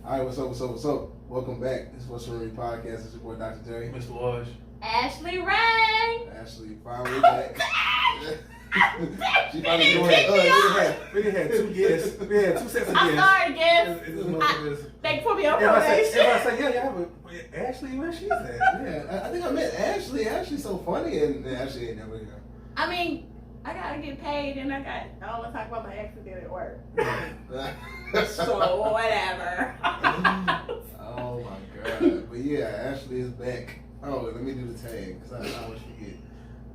Alright, what's up? Welcome back. This is What's Really Podcast. It's your boy Dr. J. Mr. Wash. Ashley Ray. Ashley, finally back. She finally doing it. We had two guests. We had two sets of guests. I'm sorry, guests. Thank you for being on probation. Everybody say, yeah, but Ashley, where she's at? Yeah, I think I met Ashley. Ashley's so funny, and Ashley ain't never here. I mean, I gotta get paid, and I don't want to talk about my accident at work. So whatever. Oh my god! But yeah, Ashley is back. Oh, let me do the tag because I always forget.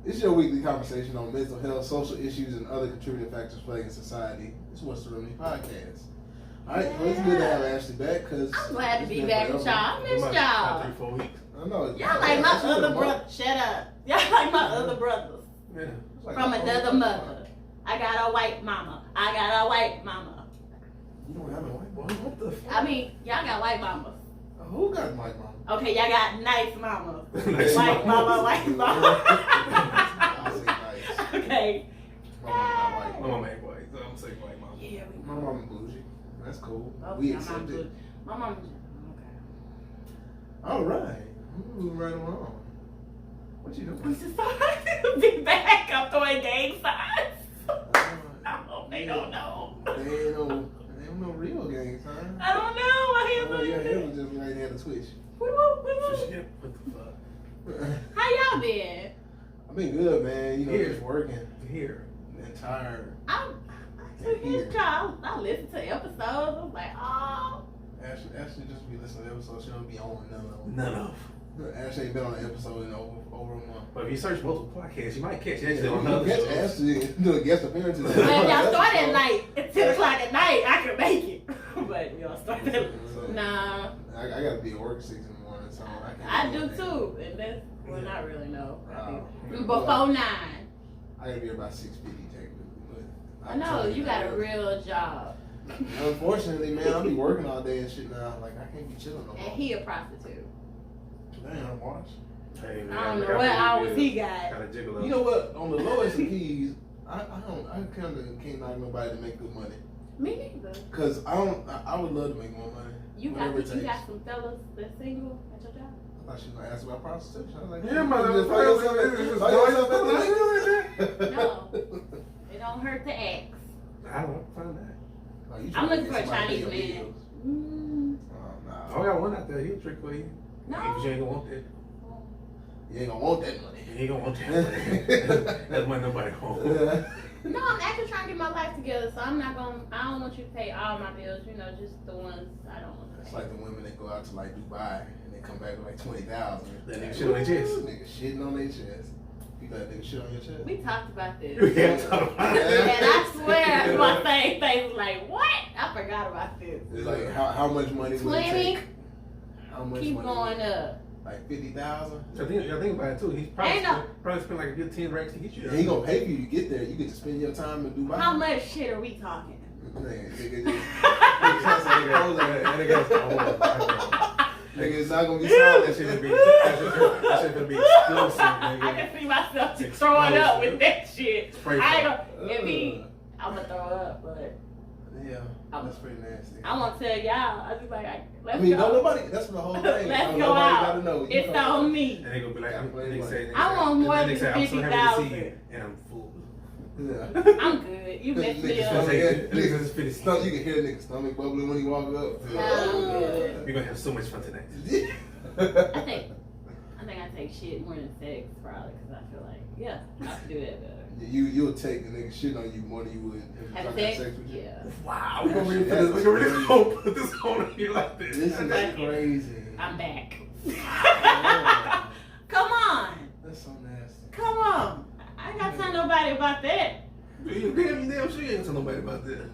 It's your weekly conversation on mental health, social issues, and other contributing factors plaguing society. It's What's the Remedy Podcast. All right, well, it's good to have Ashley back because I'm glad to be back with y'all. I miss y'all. 3-4 weeks. I know. Y'all like my other brother. Shut up. Y'all like my other brothers. Yeah. From another mother. I got a white mama. I got a white mama. You don't have a white mama? What the fuck? I mean, y'all got white mamas. Who got white mama? Okay, y'all got nice mamas. Nice White mama, white mama. I'll say nice. Okay. My mama not white. My mama ain't white, so I'm saying white mama. Yeah, My mama bougie. That's cool. okay, We my accept mom's it. good. My mom's okay. All right. Moving right along. What you We doing? just started to be back. I'm throwing gang signs. Oh, they don't know. They ain't no real games, huh? I don't know. My hands Oh, your are hair was just like they had a twitch. Woo, woo, woo, woo. Shit, what the fuck? How y'all been? I've been good, man. You know, Here. just working Here. and tired. I missed y'all. I listened to episodes. I was like, oh. Ashley just be listening to episodes. She don't be on none of them. None of. Ashley ain't been on an episode in over a month. But if you search multiple podcasts, you might catch Yeah, Ashley on you another catch show. Ashley doing guest appearances. Well, if y'all start at night, at 10 o'clock at night, I can make it. But y'all start at nah. I gotta be at work 6 in the morning, so I can't. I do too. And that's, well, not really, no. Well, Before 9. I gotta be about 6:50 technically, but I know, you got a real job. Unfortunately, man, I be working all day and shit now. Like I can't be chilling no more. And he a prostitute. Damn, watch. Hey, man, I don't know what hours he got. Gotta jiggle up. You know what? On the lowest of keys, I kind of can't knock nobody to make good money. Me neither. Cause I would love to make more money. You whatever it got takes. some fellas that's single at your job? I thought she was gonna ask about prostitution. I was like, Yeah, man, just throw yourself at the- No. It don't hurt to ask. I don't find that. Oh, you I'm trying to looking get for a somebody Chinese to pay your man. bills. I got one out there. He'll trick for you. No. If you ain't gonna want that. You ain't gonna want that money. You ain't gonna want that. That's why nobody wants. No, I'm actually trying to get my life together, so I don't want you to pay all my bills, just the ones I don't want to It's pay. like the women that go out to like Dubai and they come back with like 20,000. That nigga shit on their chest. Nigga shitting on their chest. You got nigga shit on your chest? We talked about this. We can't talk about it. And I swear, my same face was like, what? I forgot about this. It's like how much money would it 20? take? How much Keep money going would it up. take? Like 50,000? I think about it too. He's probably spent like a good 10 racks to get you Yeah, there. he gonna pay for you to get there. You get to spend your time in Dubai. How much shit are we talking? Nigga, it's not gonna be solid. That shit would be explosive, I nigga. can see myself throwing up with that shit. Spray I ain't paint. gonna, if he, I'm gonna throw up, but Yeah, that's pretty nasty. I won't tell y'all. I just like, let's I mean, go. don't nobody. That's the whole thing. Let's Nobody go out. gotta know. You It's know. on me. And they gonna be like, I want more than I'm so happy to see 50,000. you, and I'm full. Yeah. I'm good. You messed me Niggas up. say- Niggas Stomach, you can hear niggas stomach bubbling when he walk up. Nah, I'm good. We're gonna have so much fun tonight. I think I take shit more than sex, probably, because I feel like, yeah, I can do that better. You'll take the nigga shit on you more than you would if you Have trying to have sex with you. Yeah. Wow, we're gonna really put this on you like this. This is crazy. I'm back. Come on. That's so nasty. Come on. I ain't got to tell nobody about that. You damn sure you ain't tell nobody about that.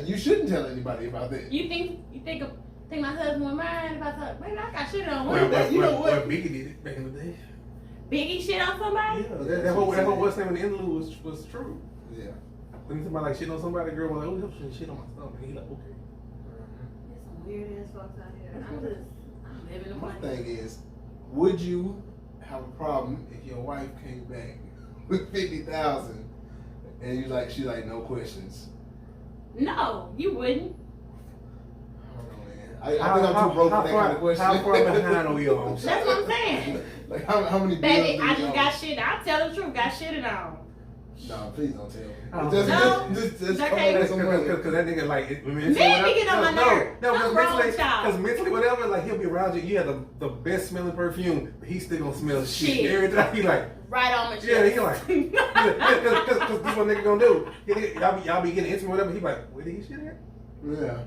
You shouldn't tell anybody about that. You think my husband would mind if I thought, maybe I got shit on Well, one. you know what? Biggie did it back in the day. Biggie shit on somebody? Yeah, that whole what's name in the interlude was true. Yeah. When somebody like shit on somebody, the girl was like, oh, shit on my stomach. And he like, okay. There's some weird ass folks out here. I'm living the My life. thing is, would you have a problem if your wife came back with 50,000 and she's like, no questions? No, you wouldn't. I don't know, man. I think I'm too broke for that kind of question. How far behind are we on? That's what I'm saying. Like how many Baby, bills I do you just owe? got shit. I'll tell the truth. Got shitted on. No, please don't tell me. Oh. Just that come can't- up with some money. Because that nigga like Man, he get on my nerve. No, What's wrong with y'all? because mentally, whatever, like he'll be around you. You have the best smelling perfume, but he's still gonna smell shit every time. He like, Right on my chest. yeah, he like, because this what nigga gonna do. Y'all be getting intimate, whatever. He like, where did he shit at? Yeah.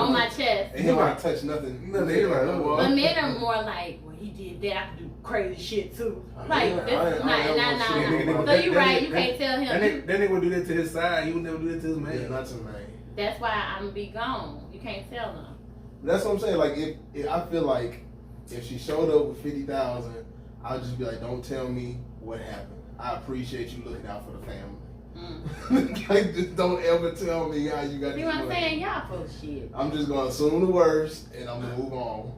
On my chest. And he might touch nothing. No, they like, oh, But men are more like, well, he did that. I can do crazy shit too. Like, Yeah, this is I nah. So you right. You can't tell him. That nigga would do that to his side. He would never do that to his man. Yeah, not to me. That's why I'm gonna be gone. You can't tell them. That's what I'm saying. Like, if I feel like if she showed up with 50,000, I'll just be like, don't tell me what happened. I appreciate you looking out for the family. Like, just don't ever tell me how you got. See what I'm saying? Y'all full of shit. I'm just gonna assume the worst and I'm gonna move on.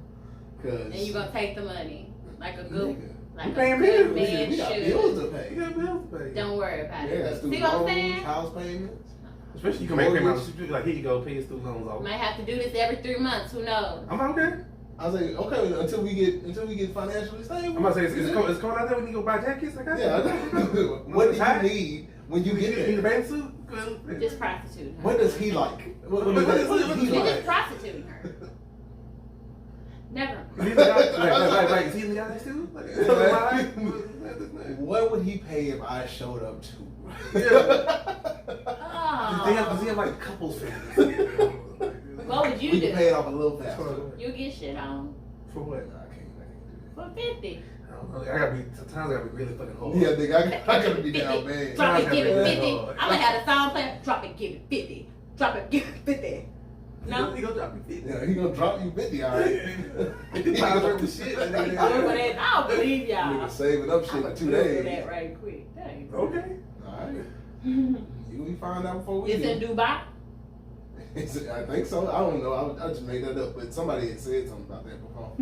Cause And you gonna take the money like a good, nigga, like You a paying good bills. man we got should. bills to pay. You got bills to pay. Don't worry about Yeah, that's it. student See what I'm loans, saying? house payments. Especially you can make him out like he can go pay his student loans off. Might have to do this every 3 months. Who knows? I'm okay. I was like, okay, until we get financially stable. I'm about to say it's cold out there when you go buy jackets. I got Yeah. What do you need when you get You need a there? bathing suit? Just prostituting her. What does he like? What What does does he he You're like? just prostituting her. Never. Like, is he in the guys too? What would he pay if I showed up too? Does he have like couples family? What would you We do? can pay it off a little faster. You get shit on For what? I can't do for 50. I don't know. Sometimes I gotta be really fucking hard. it. Yeah, nigga, I gotta be down 50. bad. Drop it, give it Yeah. 50. I'm gonna have a song playing. Drop it, give it 50. Drop it, give it 50. No? He gonna drop you 50. Yeah, he gonna drop you 50, alright. He times worth of shit. I don't believe y'all. Nigga saving up shit I'm in gonna 2 Google days. that right quick. Dang. Okay. Alright. We find out before we It's in do. Dubai. I think so. I don't know. I just made that up, but somebody had said something about that before.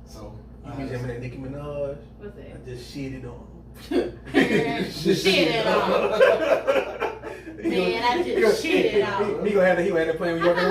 So You be jamming that Nicki Minaj. What's I that? just shitted on Shit it on. Man, I just shitted on. He gonna have that plan when you walk in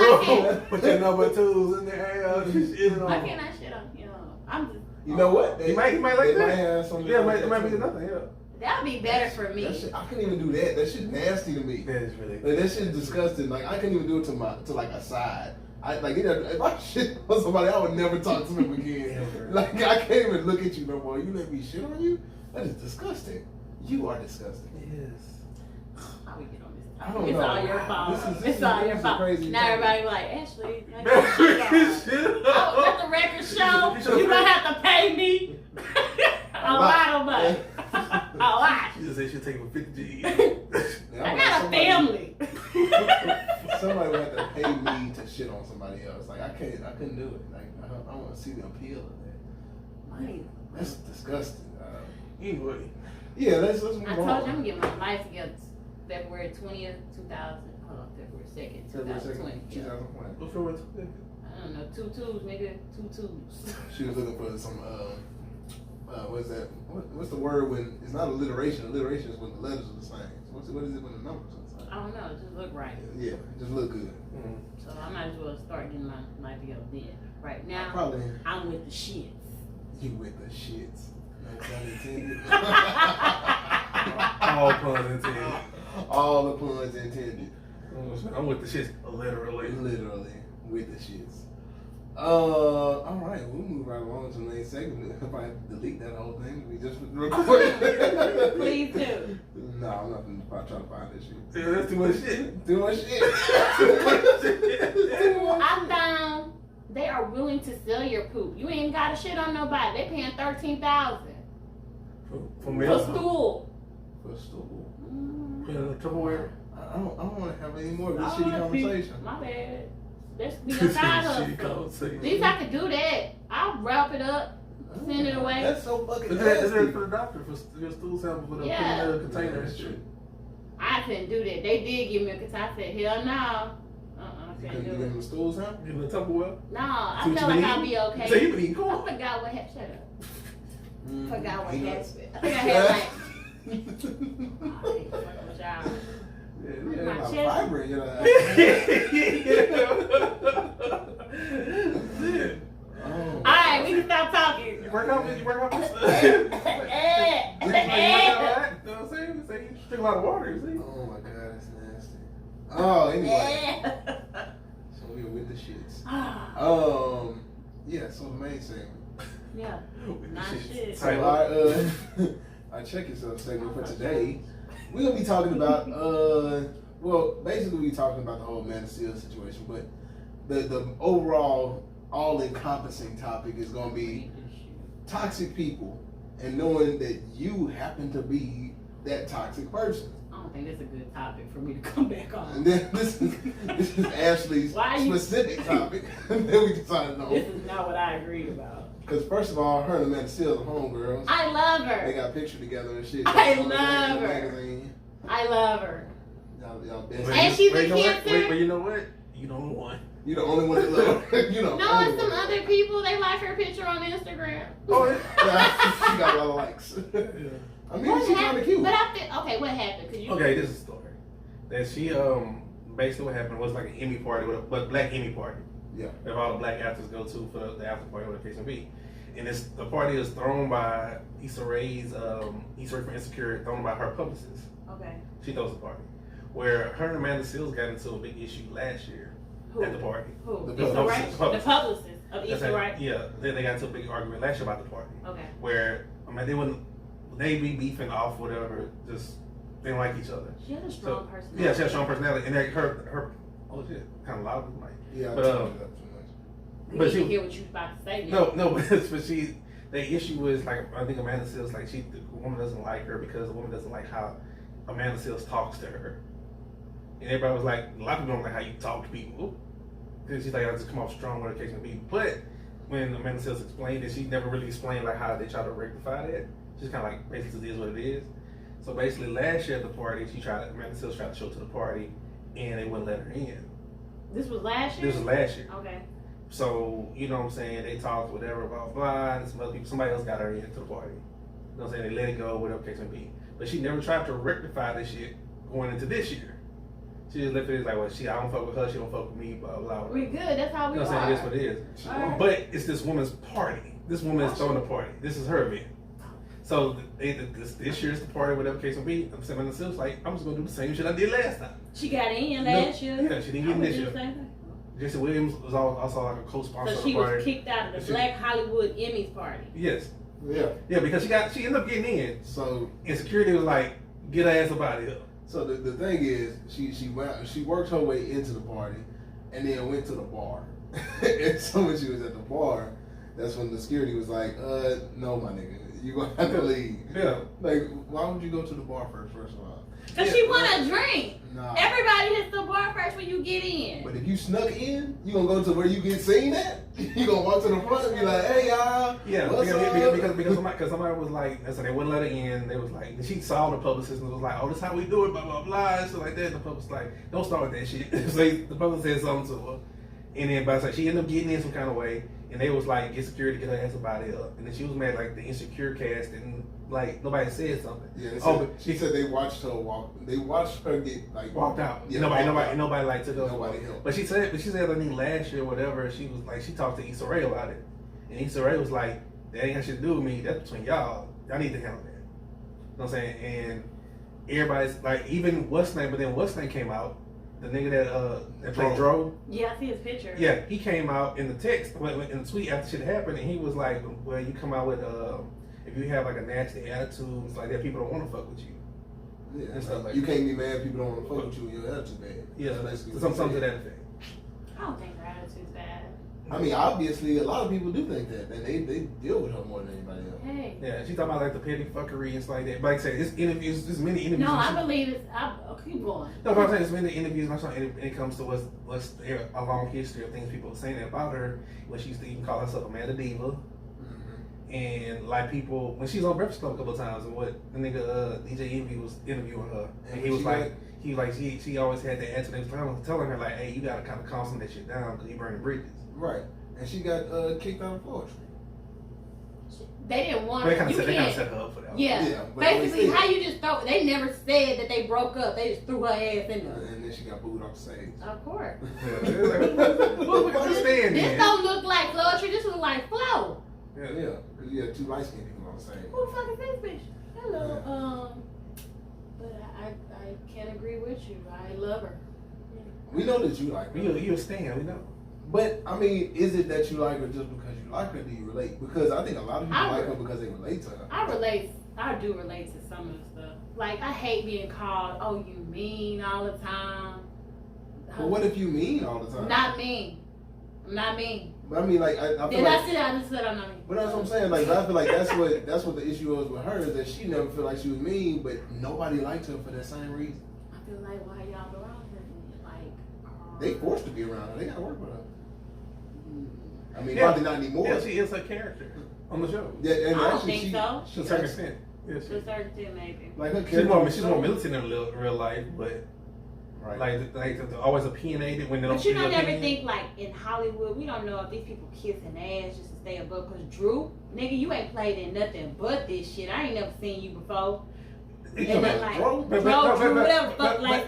the room. Put your number 2s in there. Just shitting on. Why can't I shit on him? I'm just. you know what? He might like they that. Might have something Yeah, like it might that be too. nothing. Yeah. That'd be better for That me. shit, I couldn't even do that. That shit nasty to me. That is really. Like, that shit disgusting. Like I couldn't even do it to like a side. I like if I shit on somebody, I would never talk to them again. Ever. Like I can't even look at you no more. You let me shit on you? That is disgusting. You are disgusting. Yes. How we get on this? I don't It's know. all your fault. This It's all your is a fault. crazy Now thing. everybody like, Ashley, I got shit on. Oh, let the record show. You gonna have to pay me a lot of money. A lot. She just said she'll take him 50 G's. Yeah, I got a family. Somebody would have to pay me to shit on somebody else. Like I couldn't do it. Like I want to see the appeal of that. Money. That's disgusting. Anyway. Yeah, let's move I on. told you I'm gonna get my life together February 20th, 2000. Hold on, February 2nd, February 2nd, 2020. Yeah. 2020. What's wrong with I don't know, 2 2s, nigga, 2 2s. She was looking for some what's that? What's the word when it's not alliteration? Alliteration is when the letters are the same. So what is it when the numbers are the same? I don't know, it just look right. Yeah, just look good. So I might as well start getting my life together then. Right now, Probably I'm with the shits. you with the shits. No pun intended. All puns intended. All the puns intended. I'm with the shits, literally. Literally with the shits. All right, we'll move right along to the next segment. If I have to delete that whole thing, we just recorded. Please do. No, I'm not gonna try to find this shit. Yeah, that's too much shit. Too much shit. I found they are willing to sell your poop. You ain't got to shit on nobody. They paying $13,000 For me, for stool. For stool. put in a Tupperware. I don't want to have any more of this I shitty wanna be- conversation. My bad. Let's be a side Shitty hustle. conversation. At least I could do that. I'll wrap it up, send it away. That's so fucking Is that nasty. for the doctor for your stool sample for the Yeah. put in a container and shit? I couldn't do that. They did give me a container. I said, hell no. I You can't couldn't do give it. them the stools, huh? Give him a Tupperware. No, I See what feel you like been I'll be eating? okay. So you been eating I corn? forgot what happened. Shut up. Forgot what You know- happened. I think I had like. I hate fucking with y'all. Yeah, My like chest. fiber in your Yeah. work out this. You know what I'm saying? You drink a lot of water, you see? Oh my god, that's nasty. Oh, anyway. So we with the shits. Yeah, so the main segment. Yeah. Not shit. So our check yourself segment for today, we're gonna be talking about well, basically we talking about the whole Man of Steel situation, but the overall all-encompassing topic is gonna be toxic people and knowing that you happen to be that toxic person. I don't think that's a good topic for me to come back on. And then this is Ashley's specific topic that we decided on. This is not what I agreed about. Because first of all, her and Amanda Steele are homegirls. I love her. They got pictures together and shit. I love her. Magazine. I love her. Y'all best. And she's a Cancer. But you know what? You the only one. You the only one that love her. You know. No, it's some other people. They like her picture on Instagram. Oh, yeah. She got a lot of likes. I mean, she's kind of cute. But I think, okay, what happened? Okay, this is a story. That she basically what happened was like an Emmy party, but black Emmy party. Yeah. That all the black actors go to for the after party, whatever the case may be. And the party is thrown by Issa Rae from Insecure, thrown by her publicist. Okay. She throws the party. Where her and Amanda Seales got into a big issue last year at the party. Who? The Issa Rae? The publicist of Issa Rae? Yeah. Then they got into a big argument last year about the party. Okay. Where, I mean, they be beefing off whatever, just they didn't like each other. She had a strong personality. Yeah, she had a strong personality. And her oh shit, kind of loud, like. Yeah, but but you hear what you was about to say. No, but the issue was like I think Amanda Seales the woman doesn't like her because the woman doesn't like how Amanda Seales talks to her, and everybody was like a lot of people don't like how you talk to people because she's like I just come off strong when occasionally be. But when Amanda Seales explained it, she never really explained like how they try to rectify that. She's kind of like basically it is what it is. So basically last year at the party, Amanda Seales tried to show to the party, and they wouldn't let her in. This was last year? This was last year. Okay. So, you know what I'm saying, they talked, whatever, blah, blah, and some other people, somebody else got her into the party. You know what I'm saying, they let it go, whatever case may be. But she never tried to rectify this shit going into this year. She just left it like, well, I don't fuck with her, she don't fuck with me, blah, blah, blah. We good, that's how we are. You know what I'm saying, that's what it is. Right. But it's this woman's party. This woman is throwing a party. This is her event. So this year's the party, whatever case may be. I'm saying to myself, like, I'm just going to do the same shit I did last time. She got in last year? Yeah, she didn't get in this year. Jesse Williams was also like a co-sponsor. So she was kicked out of the Black Hollywood Emmys party. Yes. Yeah. Yeah, because she ended up getting in. So and security was like, get her ass up out of here. So the thing is, she worked her way into the party, and then went to the bar. And so when she was at the bar, that's when the security was like, no, my nigga, you gonna have to leave. Yeah. Like, why would you go to the bar first of all? Because she want a drink. Nah. Everybody hits the bar first when you get in. But if you snuck in, you gonna go to where you get seen at? You gonna walk to the front and be like, hey y'all. Yeah, because somebody was like, so they wouldn't let her in. They was like, and she saw the publicist and was like, oh, this is how we do it, blah blah blah, and stuff like that. And the publicist was like, don't start with that shit. So the publicist said something to her, and then but like, she ended up getting in some kind of way, and they was like, get security, get her ass up out of here. And then she was mad like the Insecure cast and like nobody said something. Yeah, but she said they watched her walk. They watched her get like walked out. Yeah, nobody like took her. Nobody helped. But she said I think last year, whatever, she was like, she talked to Issa Rae about it, and Issa Rae was like, that ain't got shit to do with me. That's between y'all. Y'all need to handle that. You know what I'm saying? And everybody's like, even what's name, but then what's name came out. The nigga that played Dro. Yeah, I see his picture. Yeah, he came out in the text, in the tweet after shit happened, and he was like, well, you come out with if you have like a nasty attitude, it's like that, people don't want to fuck with you. Yeah, and stuff like you that. can't be mad. People don't want to fuck with you. Your attitude bad. Yeah, basically something to that effect. I don't think her attitude's bad. I mean, obviously, a lot of people do think that, and they deal with her more than anybody else. Hey. Yeah, she talking about like the petty fuckery and stuff like that. But like I said, it's interviews. There's many interviews. No, I believe it's. Keep going. No, but I'm saying there's many interviews. And it comes to what's a long history of things people are saying about her. When she used to even call herself Amanda Diva. And like people, when she was on Breakfast Club a couple of times, and what the nigga DJ Envy was interviewing her, and he was like, she always had that attitude. They was telling her like, hey, you gotta kind of calm that shit down because you burning bridges. Right, and she got kicked out of poetry. They didn't want. They kind of set her up for that. Yeah, basically, how you just throw? They never said that they broke up. They just threw her ass in there. And then she got booed off the stage. Of course. What we understand? This don't look like poetry. This look like flow. Yeah, because you have two light skinned people on the same. Who the fuck is this bitch? Hello. But I can't agree with you. I love her. We know that you like her. You a stan, we know. But, I mean, is it that you like her just because you like her? Do you relate? Because I think a lot of people like her because they relate to her. I do relate to some of the stuff. Like, I hate being called, oh, you mean all the time. But what if you mean all the time? Not mean. I'm not mean. But I mean, like, I feel Did like... I just said I'm not mean. But that's what I'm saying. Like, I feel like that's what the issue was with her, is that she never felt like she was mean, but nobody liked her for that same reason. I feel like, why y'all around her? Like, They forced to be around her. They got to work with her. I mean, Yeah. probably not anymore. Yeah, she is her character on the show. Yeah, and I don't actually, think so. To a certain extent. Yeah, To a certain extent, maybe. like her she's character. more militant in real life, but Right. like always opinionated when they don't. But you speak don't their ever opinion. think, like, in Hollywood, we don't know if these people kissing ass just to stay above. Because Drew, nigga, you ain't played in nothing but this shit. I ain't never seen you before. And then, like, Bro, Drew, whatever the fuck, like,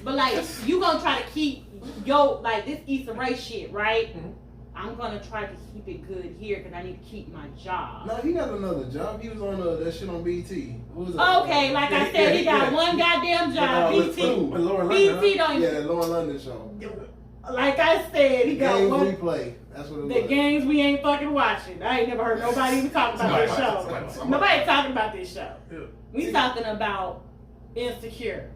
but, like, you gonna try to keep like, this Issa Rae shit, right? Mhm. I'm gonna try to keep it good here because I need to keep my job. No, he got another job. He was on that shit on BT. What was that? Okay, like I said, he got one goddamn job. BT. With Lauren BT London, don't Yeah, even. Lauren London show. Like I said, he got Games one. replay. That's what it The was. games we ain't fucking watching. I ain't never heard nobody even talk about this show. Nobody talking about this show. Yeah. We talking about Insecure.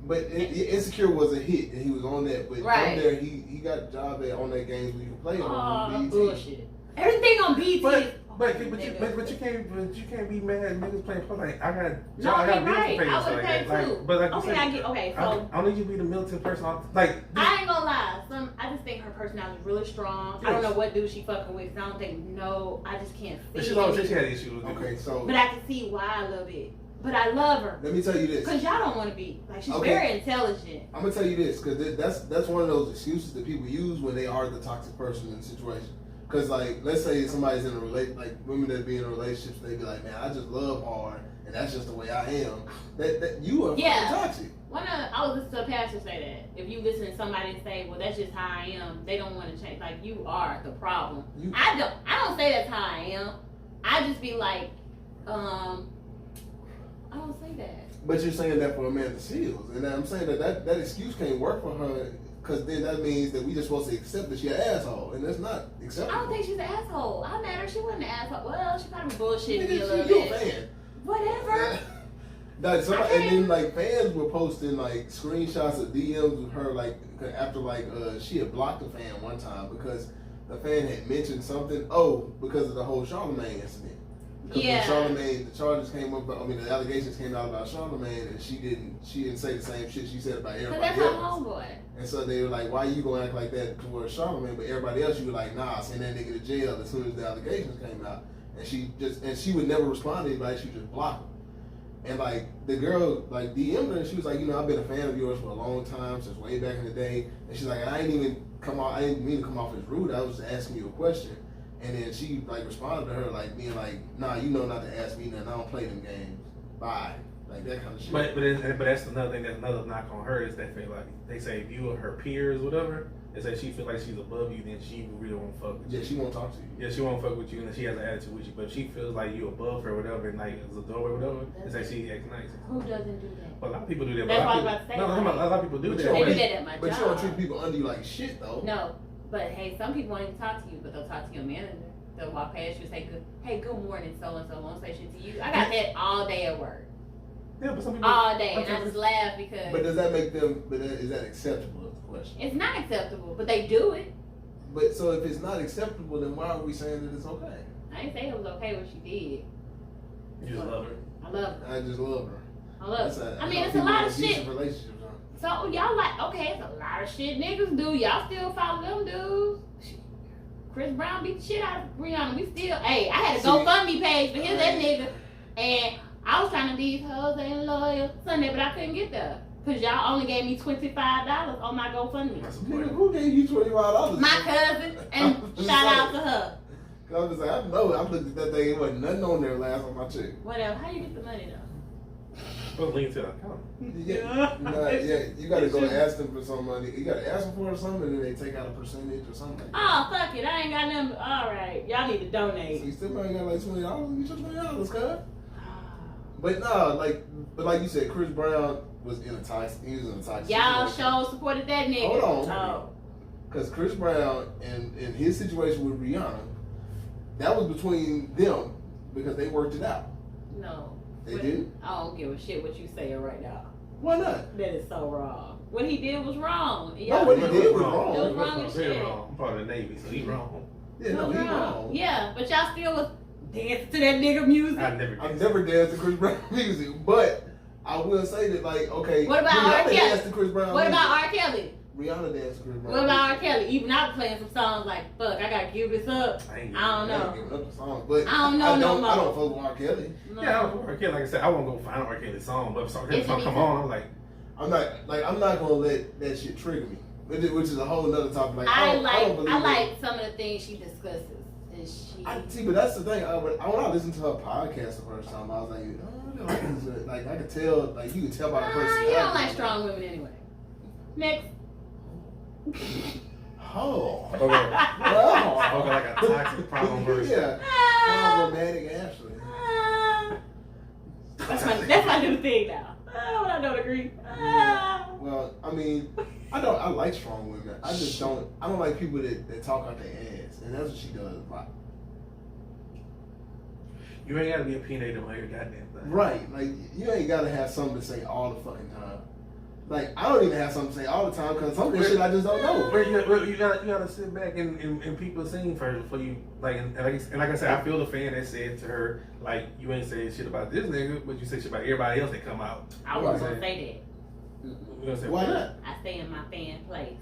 But Insecure was a hit, and he was on that. But Right. from there, he got a job on that games we can play on BT. Bullshit. Everything on BT. But you can't be mad at niggas playing play. Like I got No, I got you're bills to right. pay. I So would like pay that. too. Like, but like Okay, you said, I get. Okay, so I don't need you to be the militant person. Like I ain't gonna lie. I just think her personality is really strong. I don't know what dude she fucking with. I don't think I just can't see. but she's always said she had issues with it. Okay, so But I can see why a little bit. But I love her. let me tell you this. Cause y'all don't want to be like she's Okay. very intelligent. I'm gonna tell you this, because that's one of those excuses that people use when they are the toxic person in the situation. Because, like, let's say somebody's in a like women that be in relationships, they be like, man, I just love hard, and that's just the way I am. That you are Yeah. fucking toxic. I was listening to a pastor say that. If you listen to somebody say, well, that's just how I am, they don't want to change. Like, you are the problem. I don't say that's how I am. I just be like, I don't say that. But you're saying that for Amanda Seals, and I'm saying that excuse can't work for her, because then that means that we just supposed to accept that she's an asshole, and that's not acceptable. I don't think she's an asshole. I met her. She wasn't an asshole. Well, she probably bullshitted me a Nigga, little you a bit. fan. Whatever. Like, and then like fans were posting like screenshots of DMs with her, like after she had blocked a fan one time because the fan had mentioned something. Oh, because of the whole Charlamagne incident. Because when the charges came up. I mean, the allegations came out about Charlamagne, and she didn't say the same shit she said about everybody That's her else. homeboy. And so they were like, "Why you gonna act like that towards Charlamagne?" But everybody else, you were like, "Nah, send that nigga to jail." As soon as the allegations came out, and she would never respond to anybody. She would just block them. And like the girl like DM'd her, and she was like, I've been a fan of yours for a long time, since way back in the day. And she's like, I didn't mean to come off as rude. I was just asking you a question. And then she like responded to her like being like, nah, you know not to ask me nothing. I don't play them games. Bye. Like that kind of shit. But that's another thing. That's another knock on her is that they say if you or her peers, whatever, they say she feel like she's above you, then she really won't fuck with you. Yeah, she won't talk to you. Yeah, she won't fuck with you, and she has an attitude with you. But if she feels like you above her, or whatever, and like is a doorway, whatever, they say she acts nice. Who doesn't do that? But a lot of people do that. That's but what I a was lot about to say. of people, no, a lot of people do But that. you They do don't- that at my But job. you don't treat people under you like shit though. No, but hey, some people won't even talk to you, but they'll talk to your manager. They'll walk past you and say, good morning, so and so. Won't say shit to you. I got that all day at work. Yeah, but some people All day, and I just laugh because But does that make them? Is that acceptable? Is the question. it's not acceptable, but they do it. But so if it's not acceptable, then why are we saying that it's okay? I ain't say it was okay what she did. you just love her. I love her. I just love her. I love her. I mean, it's a people lot in of decent shit. relationships, huh? So y'all like, okay, it's a lot of shit niggas do. Y'all still follow them dudes. Chris Brown beat the shit out of Brianna. We still, hey, I had a GoFundMe page for his that nigga, and I was trying to these hoes ain't loyal Sunday, but I couldn't get there because y'all only gave me $25 on my GoFundMe. Nigga, who gave you $25? My cousin, and shout out to her. I was just like, I looked at that thing, it wasn't nothing on there last on my check. Whatever. How you get the money though? Put a link to the account. Yeah, you gotta go ask them for some money. You gotta ask them for something, and then they take out a percentage or something. Like that. Oh, fuck it. I ain't got nothing. All right. Y'all need to So donate. you still probably got like $20. You took $20, cuz. But nah, like you said, Chris Brown was in a toxic. He was in a toxic. Y'all situation. sure supported that nigga. Hold on. Oh. Because Chris Brown and his situation with Rihanna, that was between them because they worked it out. No. They did? I don't give a shit what you saying right now. Why not? That is so wrong. What he did was wrong. No, what he did was wrong. It was wrong as shit. I'm part of the Navy, so he wrong. Yeah, no, he wrong. Yeah, but y'all still was dancing to that nigga music. I've never danced to Chris Brown music, but I will say that, like, okay. What about R. Rihanna Kelly? danced to Chris Brown What music. about R. Kelly? Rihanna danced to Chris Brown. What about R. Kelly? Even I was playing some songs like, fuck, I gotta give this up. I ain't I don't I ain't know. giving up the song, but I don't know no more. I don't fuck with R. Kelly. No. Yeah, I don't R. Kelly. Like I said, I won't go find R. Kelly's song, but if R. Kelly's It's song a come beat. on, I'm like, I'm not gonna let that shit trigger me, which is a whole nother topic. Like, I don't believe like some of the things she discusses. And she See, but that's the thing. When I listened to her podcast the first time, I was like, oh, like I could tell, like you could tell by the person. you don't like strong women anyway. Next. Oh. okay, Well, like a toxic problem version. Yeah. Ah, Romantic Ashley. ah. That's my new thing now. When I don't agree. Ah. Well, I mean, I like strong women. I just don't like people that talk out their ass, and that's what she does a lot. You ain't gotta be opinionated on every goddamn thing. Right, like you ain't gotta have something to say all the fucking time. Like I don't even have something to say all the time because some of this shit I just don't know. You gotta sit back and people sing first before you like and like I said, I feel the fan that said to her like you ain't saying shit about this nigga, but you say shit about everybody else that come out. I wasn't gonna say You gonna say, Why not? that. I stay in my fan place.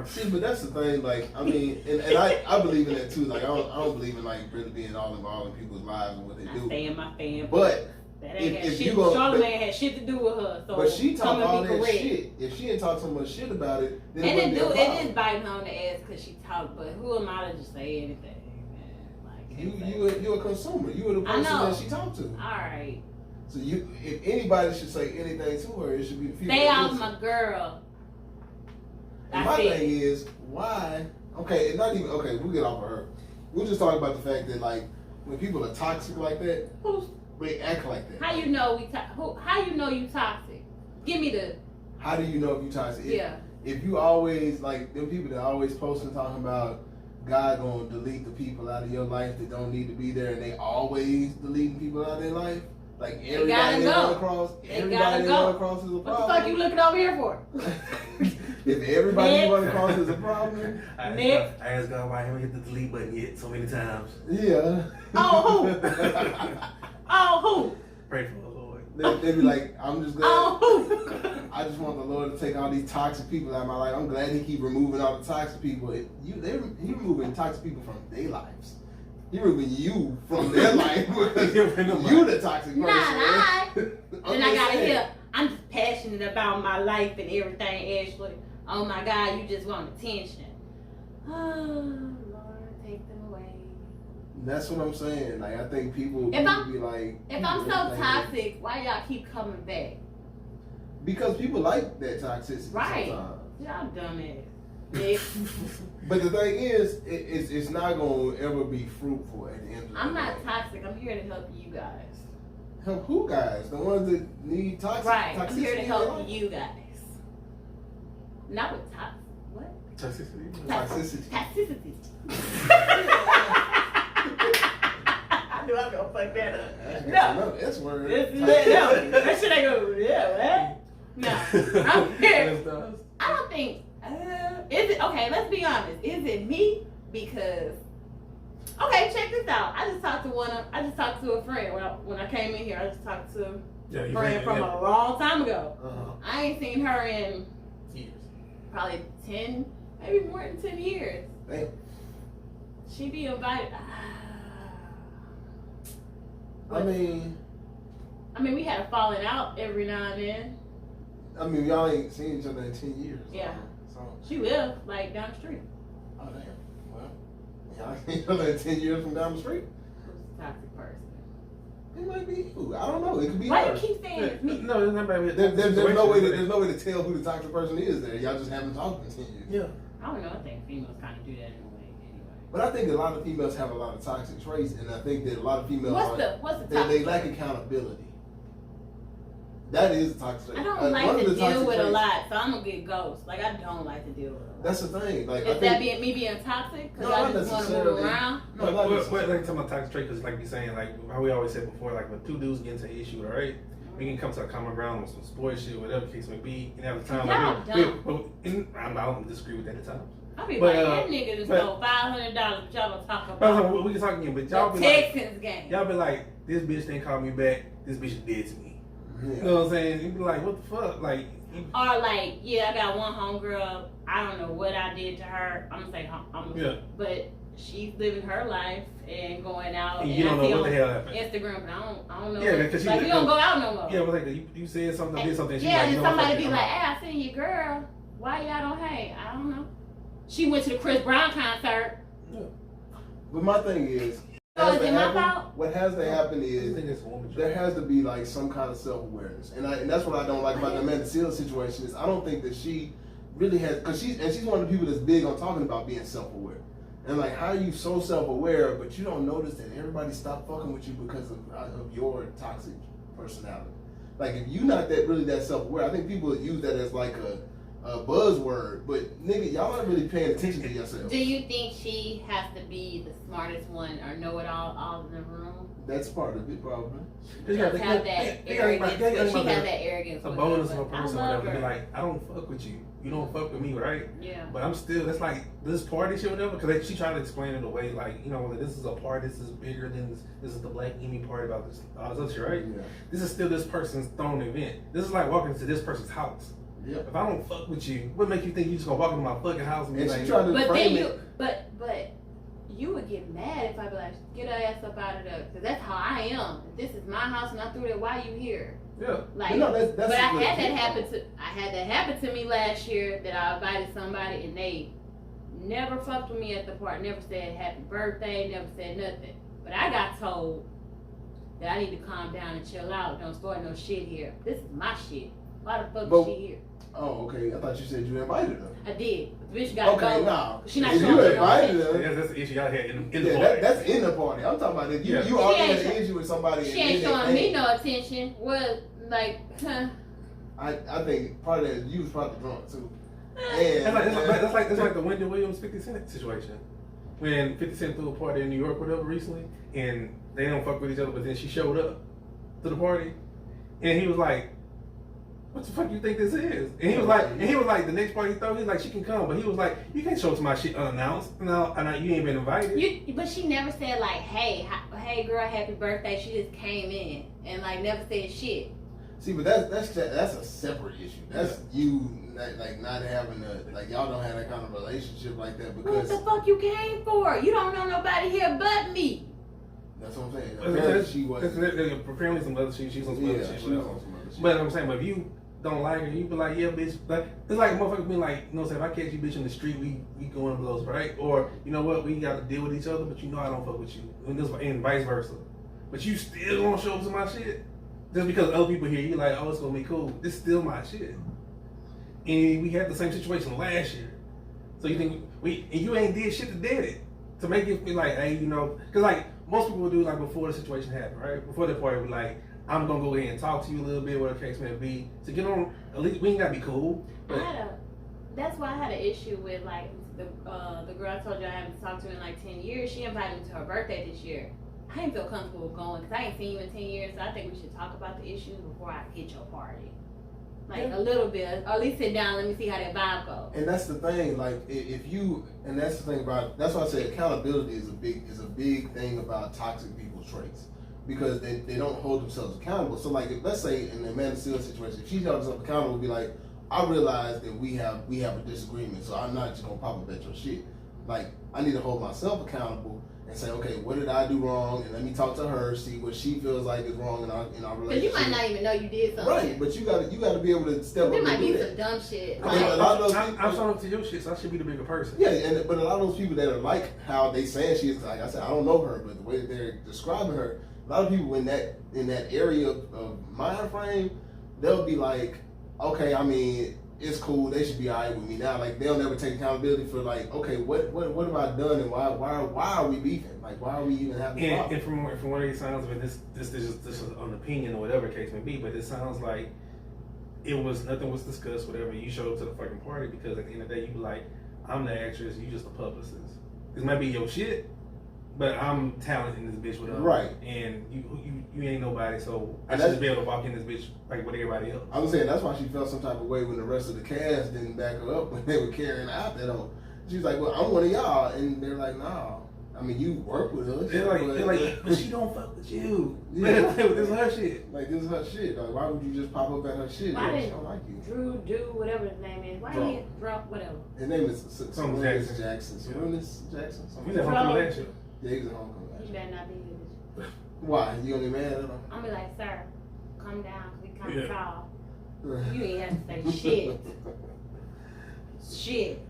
See, but that's the thing. Like, I mean, and I believe in that too. Like, I don't believe in like really being all involved in people's lives and what they I do. stay in my fan place. But that ain't if had you shit. go- Charlamagne had shit to do with her. So but she talked all be that correct. shit. If she didn't talk so much shit about it, then And it wouldn't be a it problem. is biting her on the ass because she talked. But who am I to just say anything? Man? Like, You a consumer. You were the I person know. that she talked to. all right, So if anybody should say anything to her, it should be the female. stay off listen. my girl. And That's my it. thing is, why? Okay, it's not even okay. We'll get off of her. We'll just talk about the fact that like when people are toxic like that, Who's they act like that. how you know how you know you toxic? Give me the How do you know if you toxic? yeah. If you always like them people that always posting talking about God gonna delete the people out of your life that don't need to be there, and they always deleting people out of their life. Like everybody gotta they go. run across, They everybody gotta they go. run across is a What problem. the fuck you looking over here for? If everybody you Next. run across is a problem, Nick. I asked God why I haven't hit the delete button yet so many times. yeah. Oh, who? Oh, Pray for the Lord. They be like, I'm just who? glad. Oh, who? I just want the Lord to take all these toxic people out of my life. I'm glad He keep removing all the toxic people. He removing toxic people from their lives. He removing you from their life because you the toxic person. Not I. I'm Then I just gotta saying. hear. I'm just passionate about my life and everything, Ashley. Oh my God, you just want attention. Oh Lord, take them away. That's what I'm saying. Like I think people If I'm- be like, If I'm so like that. toxic, why y'all keep coming back? because people like that toxicity Right. sometimes. Y'all dumbass. Nick. But the thing is, it's not gonna ever be fruitful at the end of the I'm day. not toxic. I'm here to help you guys. Help who guys? The ones that need toxic. Right. I'm toxicity here to in help their life? you guys. Not with toxic. What? Toxicity. Toxicity. Toxicity. I knew I was gonna fuck that up. No. That's word. No, that shit ain't go. Yeah, what? No, I'm here. I don't think. Is it okay? Let's be honest. Is it me? Because okay, check this out. I just talked to a friend when I came in here. I just talked to a friend from a long time ago. Uh-huh. I ain't seen her in Years. probably 10, maybe more than 10 years. Damn. She be invited. I mean, we had a falling out every now and then. y'all ain't seen each other in 10 years. Yeah. So, She lived like down the street. oh damn. Well, y'all ain't seen each other in 10 years from down the street. Who's a toxic person? It might be you. I don't know. It could be Why her. you keep saying it's me? No, it's not bad. There's no way to tell who the toxic person is there. Y'all just haven't talked in 10 years. Yeah. I don't know. I think females kind of do that in a way anyway. But I think a lot of females have a lot of toxic traits, and I think that a lot of females What's the they toxic lack trait? accountability. That is a toxic trait. I don't One like of to the deal toxic with a traits- lot, so I'm gonna get ghost. Like I don't like to deal with a lot. That's the thing. Like, Is that me being toxic? Because No, I not just want to move necessarily. around. No, not What necessarily. like talking about toxic trait? Because like you saying, like how we always said before, like when two dudes get into an issue, right? We can come to a common ground on some sports shit, whatever the case may be, and at the time, I don't disagree with that at times. I be But, like, that nigga just but- stole $500, but y'all don't talk But I was about like, we can talk again, but the y'all be like, Texans game. y'all be like, this bitch didn't call me back. This bitch is dead to me. Yeah. You know what I'm saying? You be like, what the fuck? Like, Or like, yeah, I got one homegirl. I don't know what I did to her. I'm gonna say, but she's living her life and going out. and you don't know what the hell happened. Instagram, but I don't know. Yeah, because like we don't go out no more. Yeah, but like you said something, did something. Yeah, like, and you know, somebody fuck be it, like, I'm "Hey, I seen your girl. Why y'all don't hang?" I don't know. She went to the Chris Brown concert. But my thing is, So is it my fault? what has to happen I is think it's a woman there trait. has to be like some kind of self-awareness, and that's what I don't like about the Amanda Seales situation is I don't think that she really has, because she's one of the people that's big on talking about being self-aware, and like how are you so self-aware but you don't notice that everybody stopped fucking with you because of your toxic personality. Like if you not that self-aware, I think people use that as like a buzzword, but nigga, y'all not really paying attention to yourself. Do you think she has to be the smartest one or know it all in the room? That's part of it, probably. You Just gotta have think- that you gotta think arrogance. about- you gotta She think has about that arrogance. a with bonus her, of a but I person, love whatever. Be her. like, I don't fuck with you. You don't fuck with me, right? Yeah. But I'm still. That's like this party shit, whatever. Because she tried to explain it away, like this is a party. This is bigger than this is the Black Emmy party about this all this other shit, right? Yeah. This is still this person's thrown event. This is like walking into this person's house. Yeah. If I don't fuck with you, what make you think you just gonna walk into my fucking house and be And like, she tried to But then frame you, it. but you would get mad if I be like, get her ass up out of there, because that's how I am. If this is my house and I threw that, why you here? yeah. Like, No, that's but I what had that it is. happen to me last year that I invited somebody and they never fucked with me at the party, never said happy birthday, never said nothing. But I got told that I need to calm down and chill out. Don't start no shit here. This is my shit. Why the fuck is she here? Oh, okay. I thought you said you invited her. I did. The bitch got Okay, go. now She not if showing you me no invited attention. her, That's the issue y'all had in the yeah, party. that's in the party. I'm talking about that you Yeah. you already She had ain't an issue with somebody. She and ain't then they showing me came. no attention. Well, like, huh? I think part of that is you was probably drunk too. That's like the Wendy Williams 50 Cent situation. When 50 Cent threw a party in New York, whatever, recently, and they don't fuck with each other, but then she showed up to the party, and he was like, "What the fuck you think this is?" And he was like, the next party he threw, he's like, "She can come," but he was like, "You can't show up to my shit unannounced. No, you ain't been invited." But she never said like, hey girl, happy birthday. She just came in and like never said shit. See, but that's a separate issue. That's you like not having y'all don't have that kind of relationship like that What because the fuck you came for? You don't know nobody here but me. that's what I'm saying. Apparently she wasn't. Apparently some other shit. She's on some Yeah, other shit. she was whatever. on some other shit. But I'm saying, but if you don't like her, you be like, yeah, bitch. Like it's like a motherfucker being like, you know, say if I catch you bitch in the street, we going blows, right? Or you know what, we got to deal with each other, but you know I don't fuck with you, and vice versa. But you still gonna show up to my shit just because other people hear you like, oh, it's gonna be cool. This is still my shit. And we had the same situation last year. So you think you ain't did shit to dead it to make it feel like, hey, you know, because like most people would do like before the situation happened, right? Before the party, we like, I'm gonna go ahead and talk to you a little bit, whatever the case may be. To get on, at least we ain't gotta be cool. But That's why I had an issue with like the girl I told you I haven't talked to in like 10 years. She invited me to her birthday this year. I didn't feel comfortable going because I ain't seen you in 10 years. So I think we should talk about the issues before I hit your party. Like a little bit, or at least sit down. Let me see how that vibe goes. And that's the thing, like if you, and that's the thing about, that's why I say accountability is a big thing about toxic people's traits, because they don't hold themselves accountable. So like, let's say in the Amanda Seales situation, if she held herself accountable, be like, I realize that we have a disagreement, so I'm not just gonna pop up at your shit. Like, I need to hold myself accountable and say, okay, what did I do wrong? And let me talk to her, see what she feels like is wrong in our relationship. Because you might not even know you did something. Right, but you gotta be able to step up There and might do be that. some dumb shit. I mean, a lot of those I'm people, showing up to your shit, so I should be the bigger person. yeah, but a lot of those people that are like how they say she is, like I said, I don't know her, but the way that they're describing her, a lot of people in that area of mind frame, they'll be like, okay, I mean, it's cool. They should be alright with me now. Like they'll never take accountability for like, okay, what have I done and why are we beefing? Like why are we even having a problem? And from what it sounds of it, this is an opinion or whatever the case may be, but it sounds like nothing was discussed, whatever. You showed up to the fucking party because at the end of the day you be like, I'm the actress, you just a publicist. This might be your shit, but I'm talented in this bitch with her. Right. And you ain't nobody, so I should just be able to walk in this bitch like with everybody else. I was saying that's why she felt some type of way when the rest of the cast didn't back her up when they were carrying out that on. She was like, well, I'm one of y'all, and they're like, nah. I mean, you work with us. They're like, but she don't fuck with you. Yeah. This is her shit. Like, this is her shit. Like, why would you just pop up at her shit? Why She don't like you. Drew, do whatever his name is. Why he drunk, whatever. His name is Something Jackson. Jackson. Sarunas Jackson. He was at homecoming last year. Yeah, he was at homecoming last He year. better not be here. Why? You gonna be mad at him? I'm be like, sir, calm down, cause we kind of Yeah. tall. You ain't have to say shit. Shit.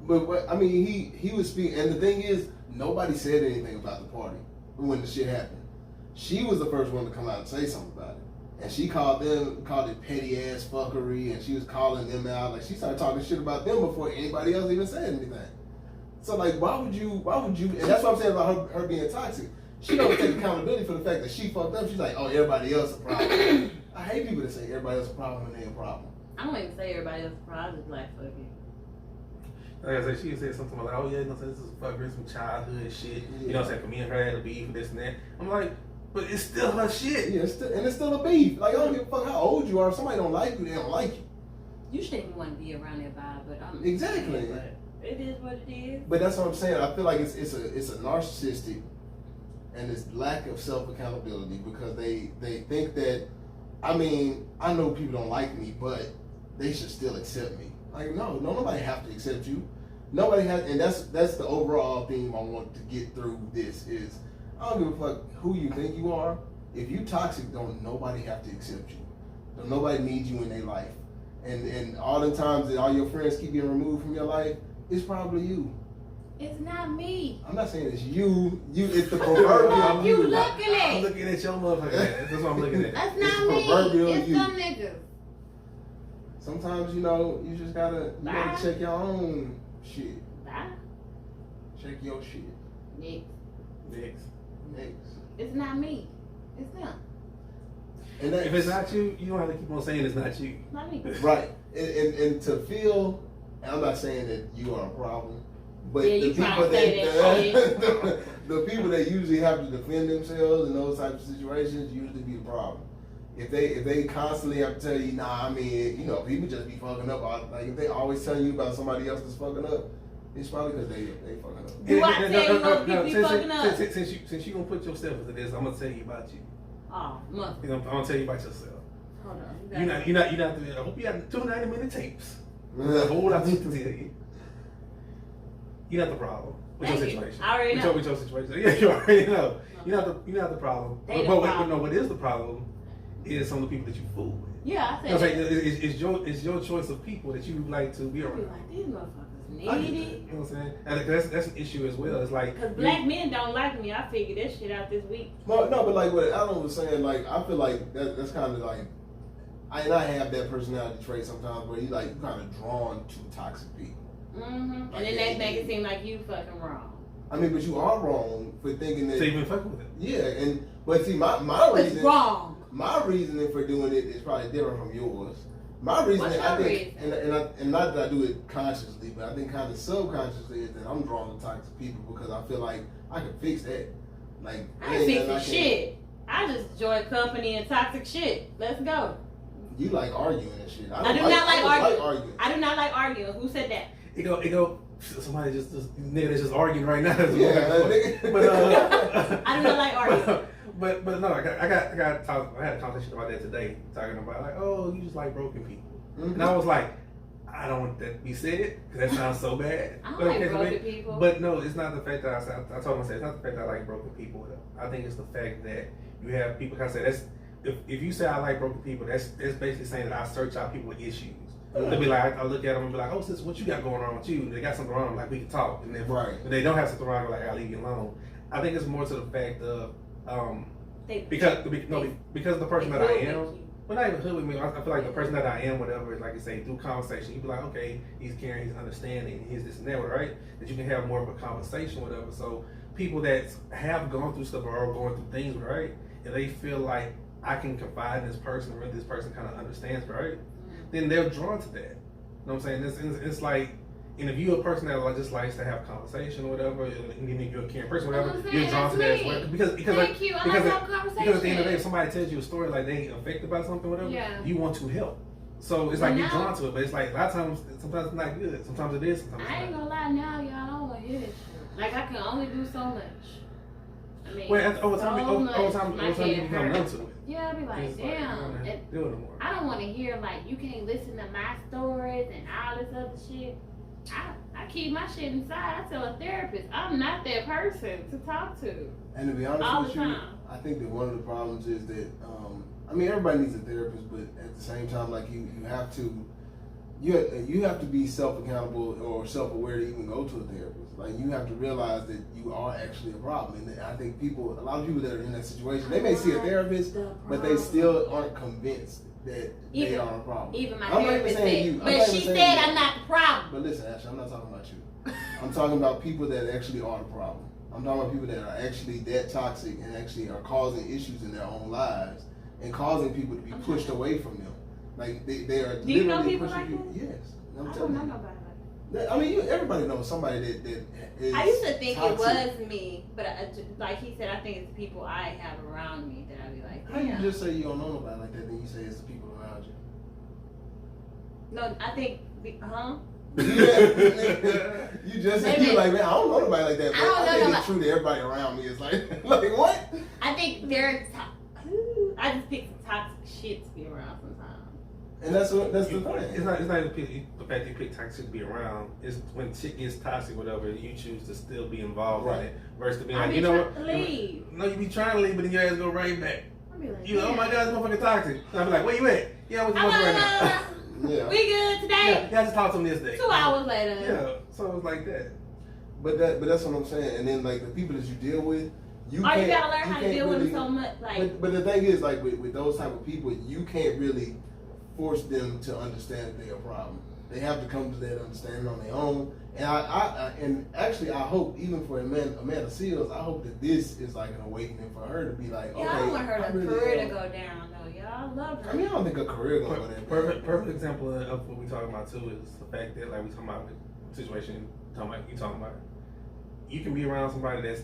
But what I mean, he was speaking, and the thing is, nobody said anything about the party when the shit happened. She was the first one to come out and say something about it, and she called it petty ass fuckery, and she was calling them out. Like she started talking shit about them before anybody else even said anything. So like, why would you? And that's what I'm saying about her being toxic. She don't take accountability for the fact that she fucked up. She's like, oh, everybody else a problem. I hate people that say everybody else a problem when they a problem. I don't even say everybody else a problem. Just like, fuck it. Like I said, she said something like, oh yeah, this is fucking some childhood shit. Yeah. You know what I'm saying? For me and her had a beef, this and that. I'm like, but it's still her shit. Yeah, it's still a beef. Like I don't give a fuck how old you are. If somebody don't like you, they don't like you. You shouldn't even want to be around that vibe, but I'm Exactly. But it is what it is. But that's what I'm saying. I feel like it's a narcissistic and it's lack of self accountability because they think that, I mean, I know people don't like me, but they should still accept me. Like nobody have to accept you. Nobody has, and that's the overall theme I want to get through. This is I don't give a fuck who you think you are. If you toxic, don't nobody have to accept you. Don't nobody need you in their life. And all the times that all your friends keep getting removed from your life, it's probably you. It's not me. I'm not saying it's you. It's the proverbial You you. looking at? I'm looking at your motherfucker. That's what I'm looking at. That's It's not me. proverbial It's you. some niggas. Sometimes you just gotta Bye. check your own shit. Bye. Check your shit. Next. Next. It's not me. It's them. And that, If it's not you, you don't have to keep on saying it's not you. Not me. right, and to feel, and I'm not saying that you are a problem, but Yeah, the you trying people to say that the people that usually have to defend themselves in those types of situations usually be the problem. If they constantly have to tell you, nah, I mean, people just be fucking up. Like if they always telling you about somebody else that's fucking up, it's probably because they fucking up. Do I tell you what people be fucking up? Since you gonna put yourself into this, I'm gonna tell you about you. Oh, mother. I'm gonna tell you about yourself. Hold on. You're not. I hope you got 2 90-minute tapes. That's a whole lot to tell you. You're not the problem with your Thank you. situation. I already know. With your situation. Yeah, you already know. You're not the problem. They the But problem. what is the problem is some of the people that you fool with. Yeah, I You know said what I'm saying? It's your choice of people that you like to be I be around. like, these motherfuckers I get need that. it. You know what I'm saying? And that's an issue as well. It's like Because black men don't like me. I figured that shit out this week. No, but like what Alan was saying, like I feel like that's kind of like, I have that personality trait sometimes where you kind of drawn to toxic people. Mm-hmm. And then they make it seem like you fucking wrong. I mean, but you are wrong for thinking that. so you've been fucking with it. Yeah, but see, my What's reason, wrong? my reasoning for doing it is probably different from yours. My reasoning, What's I your think, reason? and not that I do it consciously, but I think kind of subconsciously is that I'm drawn to toxic people because I feel like I can fix that. Like I ain't fixing shit. I just enjoy company and toxic shit. Let's go. You like arguing and shit. I do not like arguing. arguing. I do not like arguing. Who said that? It go. Somebody just nigga that's just arguing right now. Yeah, nigga. But I do not like arguing. But no, I had a conversation about that today, talking about like, oh, you just like broken people, Mm-hmm. and I was like, I don't want that to be said because that sounds so bad. I don't like broken people. But no, it's not the fact that I told myself it's not the fact that I like broken people. I think it's the fact that you have people. Cause I say that's if you say I like broken people, that's basically saying that I search out people with issues. They'll be like, I look at them and be like, oh, sis, what you got going on with you? And they got something wrong, like we can talk. And then Right. if they don't have something wrong, like I'll leave you alone. I think it's more to the fact of because of the person that I am. Well, not even hood with me. I feel like the person that I am, whatever, like you say, through conversation, you be like, okay, he's caring, he's understanding, he's this and that, right? That you can have more of a conversation, whatever. So people that have gone through stuff or are going through things, right? And they feel like I can confide in this person, or this person kind of understands, right? Then they're drawn to that. You know what I'm saying? It's like, and if you're a person that just likes to have conversation or whatever, and if you're a caring person, or whatever, you're drawn to that as well. Because at the end of the day, if somebody tells you a story like they affected by something, whatever, you want to help. So it's like you're drawn to it, but it's like a lot of times, sometimes it's not good. Sometimes it is. Sometimes I ain't gonna lie, now y'all don't want to hear this shit. Like I can only do so much. I mean, over time you become numb to it. Yeah, I'll be like, damn. I don't want to hear like you can't listen to my stories and all this other shit. I keep my shit inside. I tell a therapist I'm not that person to talk to. And to be honest with you, I think that one of the problems is that I mean everybody needs a therapist, but at the same time, like you have to be self accountable or self aware to even go to a therapist. Like you have to realize that you are actually a problem. And I think a lot of people that are in that situation, they may see a therapist, but they still aren't convinced that they are a problem. Even my therapist said, but she said I'm not the problem. But listen, Ashley, I'm not talking about you. I'm talking about people that actually are the problem. I'm talking about people that are actually that toxic and actually are causing issues in their own lives and causing people to be pushed away from them. Like they are. Do you know people like that? Yes. I don't know nobody like that. I mean, everybody knows somebody that is. I used to think toxic. it was me, but like he said, I think it's the people I have around me that I be like, How you just say you don't know nobody like that, then you say it's the people around you? No, I think, You just said you like, man, I don't know nobody like that, but I think it's true that everybody around me is like what? I think I just pick some toxic shit to be around sometimes. And that's the thing. It's not the fact that you pick toxic to be around. It's when shit gets toxic, whatever, you choose to still be involved in it versus being like, you know what? Leave. No, you be trying to leave, but then your ass go right back. Like, oh my God, this motherfucking toxic. And I be like, where you at? Yeah, I'm with you right now. Yeah. We good today? Yeah, I just talked to him this day. 2 hours later. Yeah, so it's like that. But that's what I'm saying. And then like the people that you deal with, you gotta learn you how to deal with them so much. Like, but the thing is, like with those type of people, you can't really force them to understand that they're a problem. They have to come to that understanding on their own. And I hope, even for Amanda Seals, I hope that this is like an awakening for her to be like, okay, I don't want her career to go down though. I love her. I mean, I don't think a career gonna go down. Perfect example of what we talking about too is the fact that like we talking about the situation you talking about. You can be around somebody that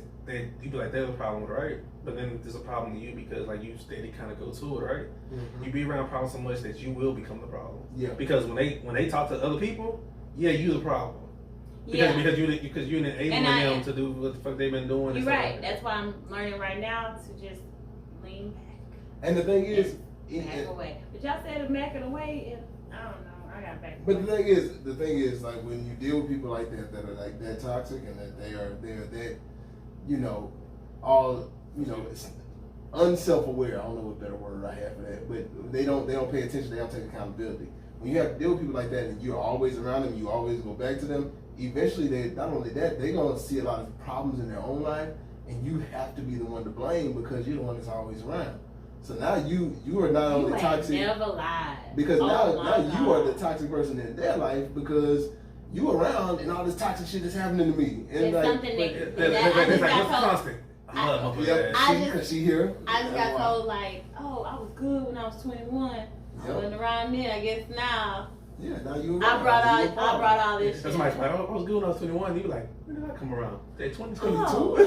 you be like there's a problem with, right? But then there's a problem to you because like you steady kind of go to it, right? Mm-hmm. You be around problems so much that you will become the problem. Yeah. Because when they talk to other people, yeah, you the problem. Because you enabling them to do what the fuck they've been doing. You're right. That's why I'm learning right now to just lean back. And the thing is, back away. But y'all said back away, I don't know. I got back. But the thing is, like when you deal with people like that are like that toxic and that they're that, all unself-aware. I don't know what better word I have for that, but they don't pay attention. They don't take accountability. When you have to deal with people like that and you're always around them, you always go back to them. Eventually, not only that, they're gonna see a lot of problems in their own life, and you have to be the one to blame because you're the one that's always around. So now you are not only toxic. Never lied. Because now you are the toxic person in their life because you around and all this toxic shit is happening to me. And it's like, something that constant. Because she here. I just got told like, oh, I was good when I was 21. I wasn't around then. I guess now. Yeah, now you. I brought all this shit. That's like, I was good when I was 21. You be like, when did I come around? At 22.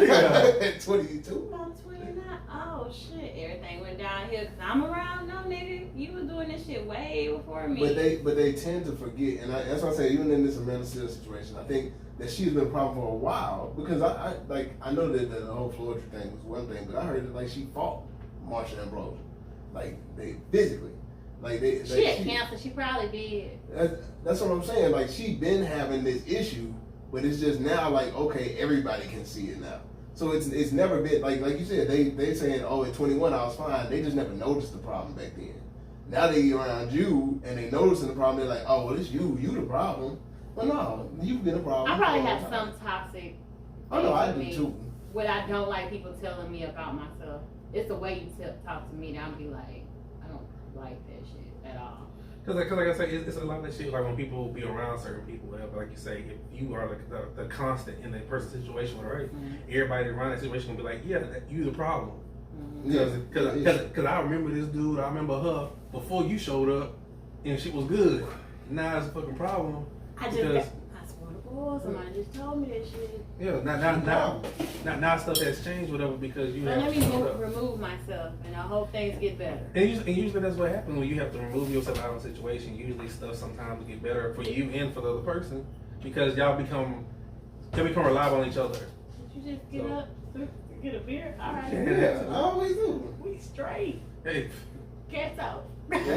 At 22. About 29. Oh shit! Everything went downhill because I'm around. No nigga, you was doing this shit way before me. But they tend to forget, and that's why I say even in this Amanda Seals situation, I think that she's been a problem for a while because I know that the whole Florida thing was one thing, but I heard that like she fought Marsha Ambrose, like they physically. She had cancer. She probably did. That's what I'm saying. Like she been having this issue, but it's just now like okay, everybody can see it now. So it's never been like you said. They saying at 21 I was fine. They just never noticed the problem back then. Now they around you and they noticing the problem. They're like, oh well, it's you the problem. Well, no, you've been a problem. I probably have some toxic. Oh no, I do too. What I don't like people telling me about myself. it's the way you talk to me that I'm be like, I don't like that shit at all. Cause like I say, it's a lot of shit. Like when people be around certain people, whatever. Like you say, if you are the constant in that person's situation, right? Everybody around that situation will be like, yeah, you the problem. Cause I remember this dude. I remember her before you showed up, and she was good. Now it's a fucking problem. I swear to God, somebody just told me that shit. Yeah, now stuff has changed, whatever, because you have Let me to remove myself, and I hope things get better. And usually that's what happens when you have to remove yourself out of a situation. Usually stuff sometimes get better for you and for the other person because y'all become reliable on each other. Did you just get up, get a beer? All right. Yeah, I always do. We straight. Hey, Cats out. back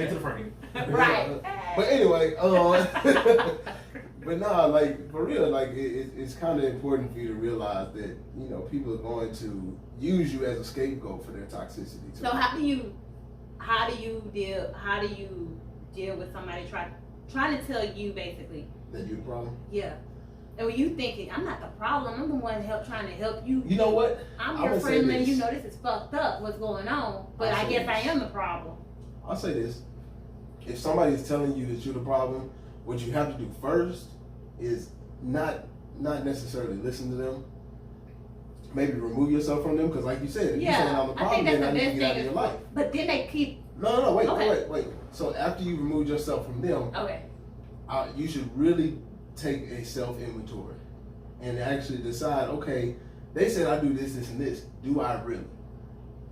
into the frame. Right. But anyway, but nah, like for real, like it's kind of important for you to realize that people are going to use you as a scapegoat for their toxicity too. So how do you deal with somebody trying to tell you basically that you're the problem? Yeah. And when you thinking, I'm not the problem, I'm the one trying to help you. You know what? I'm your friend letting you know this is fucked up, what's going on. But I guess I am the problem. I'll say this. If somebody is telling you that you're the problem, what you have to do first is not necessarily listen to them. Maybe remove yourself from them, because like you said, if you're saying I'm the problem, then I need to get out of your life. But then they keep... No, wait. So after you remove yourself from them, you should really take a self-inventory and actually decide, okay, they said I do this, this, and this. Do I really?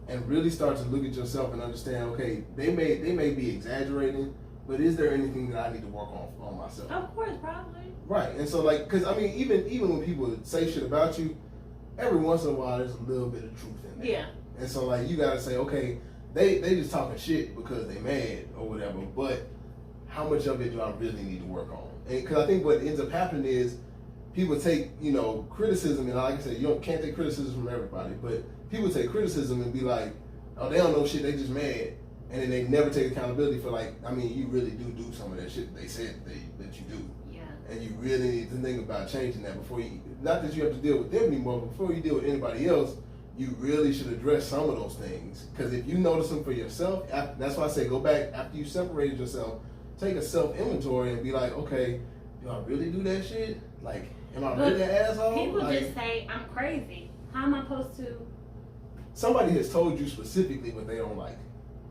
And really start to look at yourself and understand, okay, they may be exaggerating, but is there anything that I need to work on myself? Of course, probably. Right. And so like, because I mean, even when people say shit about you, every once in a while there's a little bit of truth in there. Yeah. And so like, you gotta say, okay, they just talking shit because they mad or whatever, but how much of it do I really need to work on? Because I think what ends up happening is people take, criticism, and like I said, can't take criticism from everybody, but people take criticism and be like, oh, they don't know shit, they just mad. And then they never take accountability for you really do some of that shit they said that you do. Yeah. And you really need to think about changing that before not that you have to deal with them anymore, but before you deal with anybody else, you really should address some of those things. Because if you notice them for yourself, that's why I say go back after you separated yourself, take a self-inventory and be like, okay, do I really do that shit? Like, am I really an asshole? People just say, I'm crazy. How am I supposed to? Somebody has told you specifically what they don't like.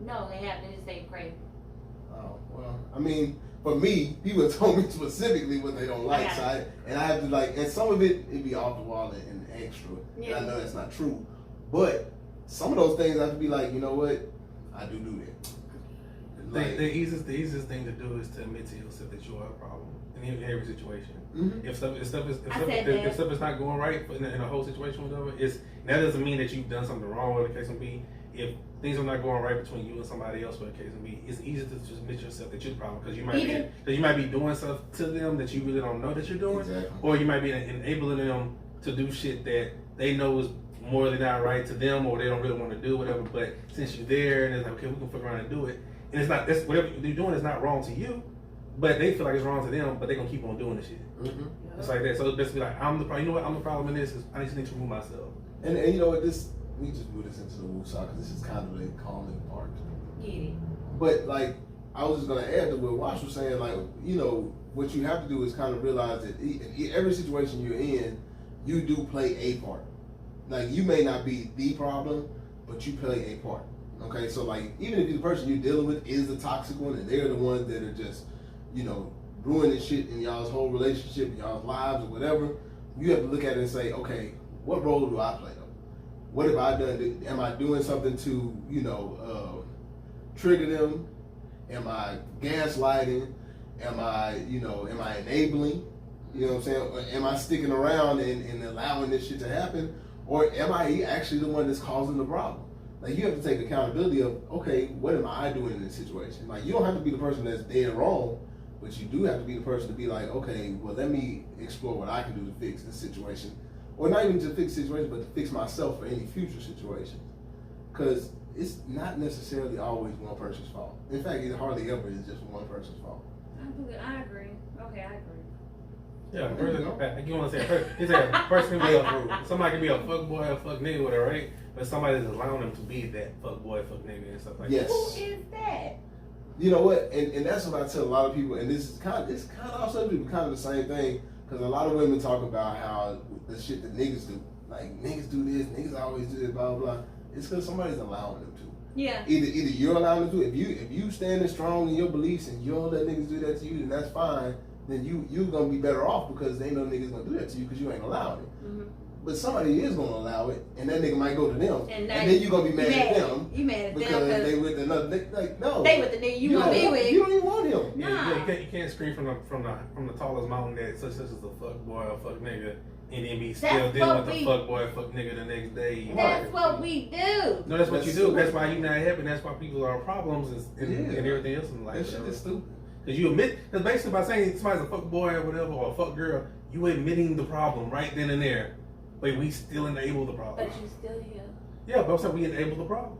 No, they haven't. They just say crazy. Oh, well, I mean, for me, people have told me specifically what they don't like. So I have to and some of it'd be off the wall and extra. Yeah. And I know that's not true. But some of those things I have to be like, you know what? I do that. The easiest thing to do is to admit to yourself that you are a problem in every situation. Mm-hmm. If stuff is not going right in a whole situation, whatever, that doesn't mean that you've done something wrong, whatever the case may be. If things are not going right between you and somebody else, whatever the case may be, it's easy to just admit yourself that you're the problem because you might be doing stuff to them that you really don't know that you're doing, or you might be enabling them to do shit that they know is morally not right to them, or they don't really want to do, whatever. But since you're there and it's like, okay, we can fuck around and do it. And it's whatever you're doing is not wrong to you, but they feel like it's wrong to them, but they're gonna keep on doing the shit. Mm-hmm. It's like that. So it's best to be like, I'm the problem. You know what? I'm the problem in this. I just need to remove myself. And you know what? We just move this into the Woosah because this is kind of the calming part. Yeah. But I was just gonna add to what Wash was saying. What you have to do is kind of realize that in every situation you're in, you do play a part. Like you may not be the problem, but you play a part. Okay, so even if the person you're dealing with is the toxic one and they're the ones that are just, ruining shit in y'all's whole relationship, in y'all's lives or whatever, you have to look at it and say, okay, what role do I play though? What have I done? Am I doing something to, trigger them? Am I gaslighting? Am I enabling? You know what I'm saying? Or am I sticking around and allowing this shit to happen? Or am I actually the one that's causing the problem? You have to take accountability of, okay, what am I doing in this situation? You don't have to be the person that's dead wrong, but you do have to be the person to be like, okay, well, let me explore what I can do to fix this situation. Or not even to fix the situation, but to fix myself for any future situation. Because it's not necessarily always one person's fault. In fact, it hardly ever is just one person's fault. I agree. Okay, I agree. Yeah, There you go. like you want to say, he said, person can be a somebody can be a fuck boy, a fuck nigga, whatever, right? But somebody is allowing them to be that fuck boy, fuck nigga, and stuff like Yes. Who is that? You know what? And that's what I tell a lot of people. And this is kind of also kind of the same thing, because a lot of women talk about how the shit that niggas do, like niggas do this, niggas always do this, blah blah blah. It's because somebody's allowing them to. Yeah. Either you're allowing them to. If you standing strong in your beliefs and you don't let niggas do that to you, then that's fine. Then you're gonna be better off because they know niggas gonna do that to you because you ain't allowing it. Mm-hmm. But somebody is gonna allow it, and that nigga might go to them, And then you're gonna be mad at them You mad at them because they with another nigga. Like no, they with the nigga you want to be with. You don't even want him. Yeah, you can't scream from the tallest mountain that such as a fuck boy or fuck nigga, and then be still dealing with the fuck boy, fuck nigga the next day. That's what we do. No, that's what you do. That's why you're not happy. That's why people are problems and everything else in life. That shit is stupid. Because you admit, because basically by saying somebody's a fuck boy or whatever, or a fuck girl, you admitting the problem right then and there. But we still enable the problem. But you still here. Yeah, but I'm saying we enable the problem.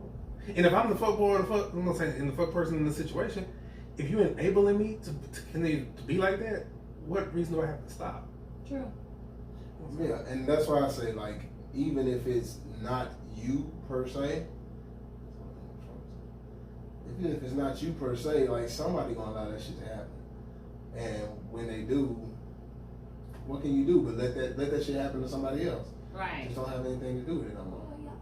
And if I'm the fuck boy or the fuck, I'm not saying in the fuck person in the situation, if you enabling me to continue to be like that, what reason do I have to stop? True. Yeah, and that's why I say, like, even if it's not you per se, even if it's not you per se, like, somebody gonna allow that shit to happen. And when they do, what can you do but let that shit happen to somebody else? Right. Just don't have anything to do with it no more. Oh, y'all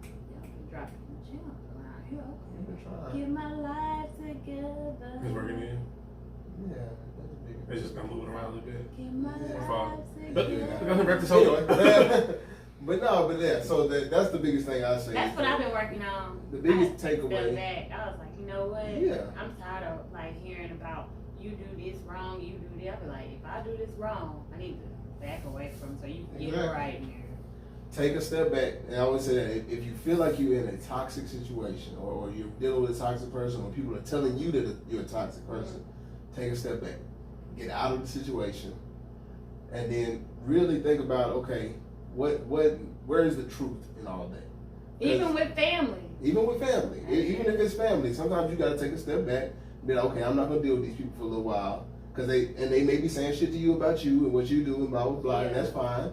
been dropping the gems around here. You've been trying. Get my life together. It's working in. Yeah, that's a big. It's just been moving around a little bit. Get my Yeah. life But together. we're gonna wrap this whole Anyway, but yeah, so that's the biggest thing I say. That's what I've been working on. The biggest I stepped takeaway. back. I was like, you know what? Yeah. I'm tired of like hearing about you do this wrong, you do that. I be like, if I do this wrong, I need to back away from it so you can get it Exactly. right here. Take a step back, and I always say that if you feel like you're in a toxic situation or you're dealing with a toxic person or people are telling you that you're a toxic person, take a step back, get out of the situation, and then really think about, okay, where is the truth in all of that? Even with family. Even with family, even if it's family, sometimes you got to take a step back and be like, okay, I'm not gonna deal with these people for a little while because they may be saying shit to you about you and what you do and blah blah blah, and that's fine.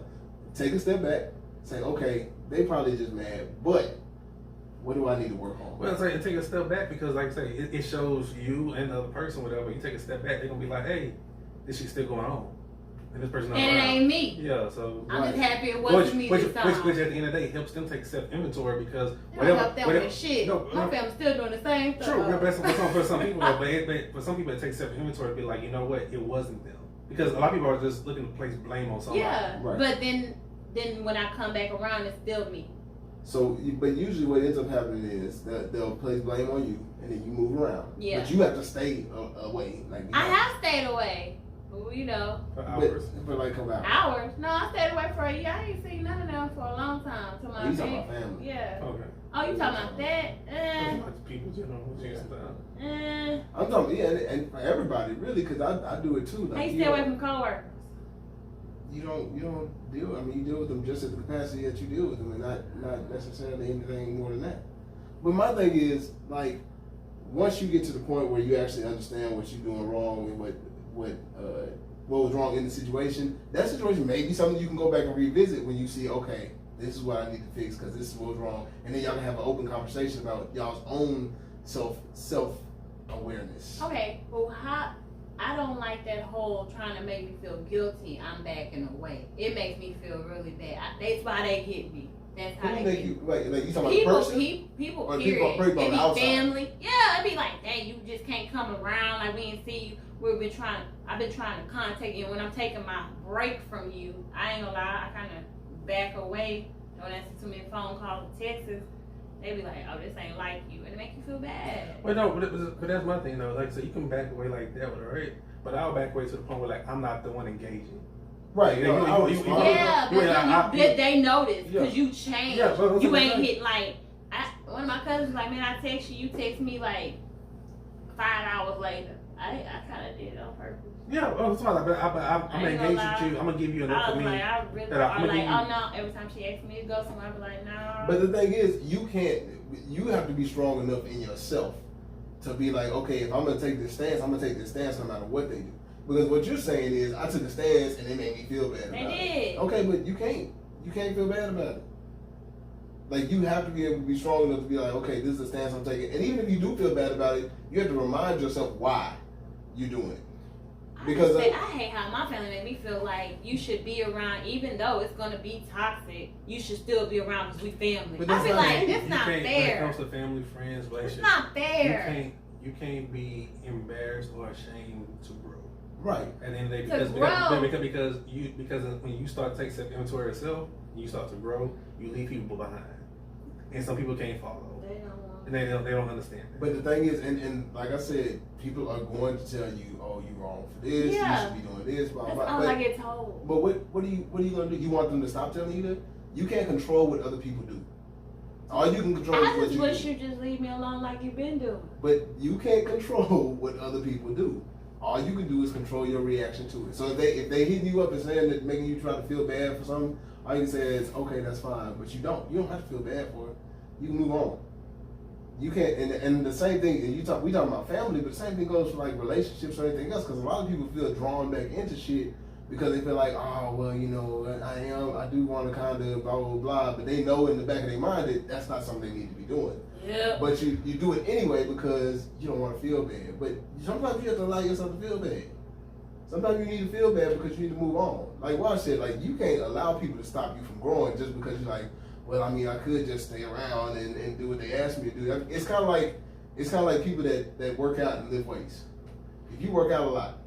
Take a step back. Say, okay, they probably just mad, but what do I need to work on? Well, say take a step back because, like I say, it shows you and the other person, whatever. You take a step back, they're gonna be like, "Hey, this shit's still going on," and this person not And it around. ain't me. Yeah, so I'm just happy it wasn't me this time. which at the end of the day helps them take self inventory because They don't help them with shit. No, My family's still doing the same stuff. True, but for some people, but for some people, it takes self inventory to be like, you know what, it wasn't them because a lot of people are just looking to place blame on somebody. Yeah, Right. but then when I come back around, it's still me. So, but usually what ends up happening is that they'll place blame on you, and then you move around. Yeah. But you have to stay away. Like I have stayed away. You know, For hours. But like come out. hours. No, I stayed away for a year. I ain't seen none of them for a long time. To my You talking about family? Yeah. Okay. Oh, you talking about that? Like people, you know, sometimes. I'm talking, yeah, and for everybody really, because I do it too. Like, I stay away from coworkers. You don't deal. I mean, you deal with them just at the capacity that you deal with them, and not necessarily anything more than that. But my thing is, like, once you get to the point where you actually understand what you're doing wrong and what was wrong in the situation, that situation may be something you can go back and revisit when you see, okay, this is what I need to fix because this is what was wrong, and then y'all can have an open conversation about y'all's own self awareness. Okay, well, I don't like that whole trying to make me feel guilty. I'm backing away. It makes me feel really bad. That's why they get me. That's how Who they make get you me. like you talking about a person? People, Or period. people It be outside? family. Yeah, it be like, dang, you just can't come around. Like, we didn't see you. I've been trying to contact you. When I'm taking my break from you, I ain't gonna lie, I kind of back away. Don't answer too many phone calls or texts. They be like, oh, this ain't like you. And it make you feel bad. Well, no, but that's my thing, though. Like, so you can back away like that with her, right? But I'll back away to the point where, like, I'm not the one engaging. Right. Yeah, No, you- Yeah, but Yeah, then they notice because Yeah. you changed. Yeah, but You that's ain't what I'm hit like. One of my cousins was like, man, I text you. You text me like 5 hours later. I kind of did it on purpose. Yeah, I'm I engaged ain't gonna lie. with you. I'm gonna give you enough I for was me. like, I really, that I'm or gonna like, give oh you- no. Every time she asked me to go somewhere, I be like, no. But the thing is, you have to be strong enough in yourself to be like, okay, if I'm gonna take this stance, I'm gonna take this stance no matter what they do. Because what you're saying is, I took a stance and it made me feel bad about They it. did. Okay, but you can't feel bad about it. Like, you have to be able to be strong enough to be like, okay, this is the stance I'm taking. And even if you do feel bad about it, you have to remind yourself why you're doing it. Because I hate how my family made me feel like you should be around, even though it's gonna be toxic. You should still be around because we family. But I that's feel not- like You it's not can't- When it fair. comes to family, friends, It's relationships, not fair. you can't be embarrassed or ashamed to grow. Right. At the end of the day, To because when you start taking inventory of yourself, you start to grow, you leave people behind, and some people can't follow, They don't want. and they don't understand that. But the thing is, and like I said, people are going to tell you, oh, you're wrong for this, Yeah. you should be doing this, blah, That's blah, all blah. I get told. But what are you gonna do? You want them to stop telling you that? You can't control what other people do. All you can control I is what just you wish do. you just leave me alone like you've been doing. But you can't control what other people do. All you can do is control your reaction to it. So if they hitting you up and saying that, making you try to feel bad for something, all you can say is, okay, that's fine. But you don't have to feel bad for it. You can move on. You can't, and the same thing. And we talking about family, but the same thing goes for like relationships or anything else. Because a lot of people feel drawn back into shit because they feel like, oh well, I do want to kind of blah blah blah, but they know in the back of their mind that that's not something they need to be doing. Yeah. But you do it anyway because you don't want to feel bad. But sometimes you have to allow yourself to feel bad. Sometimes you need to feel bad because you need to move on. Like Wash said, like you can't allow people to stop you from growing just because you're like, well, I mean, I could just stay around and do what they asked me to do. It's kind of like people that work out and lift weights. If you work out a lot,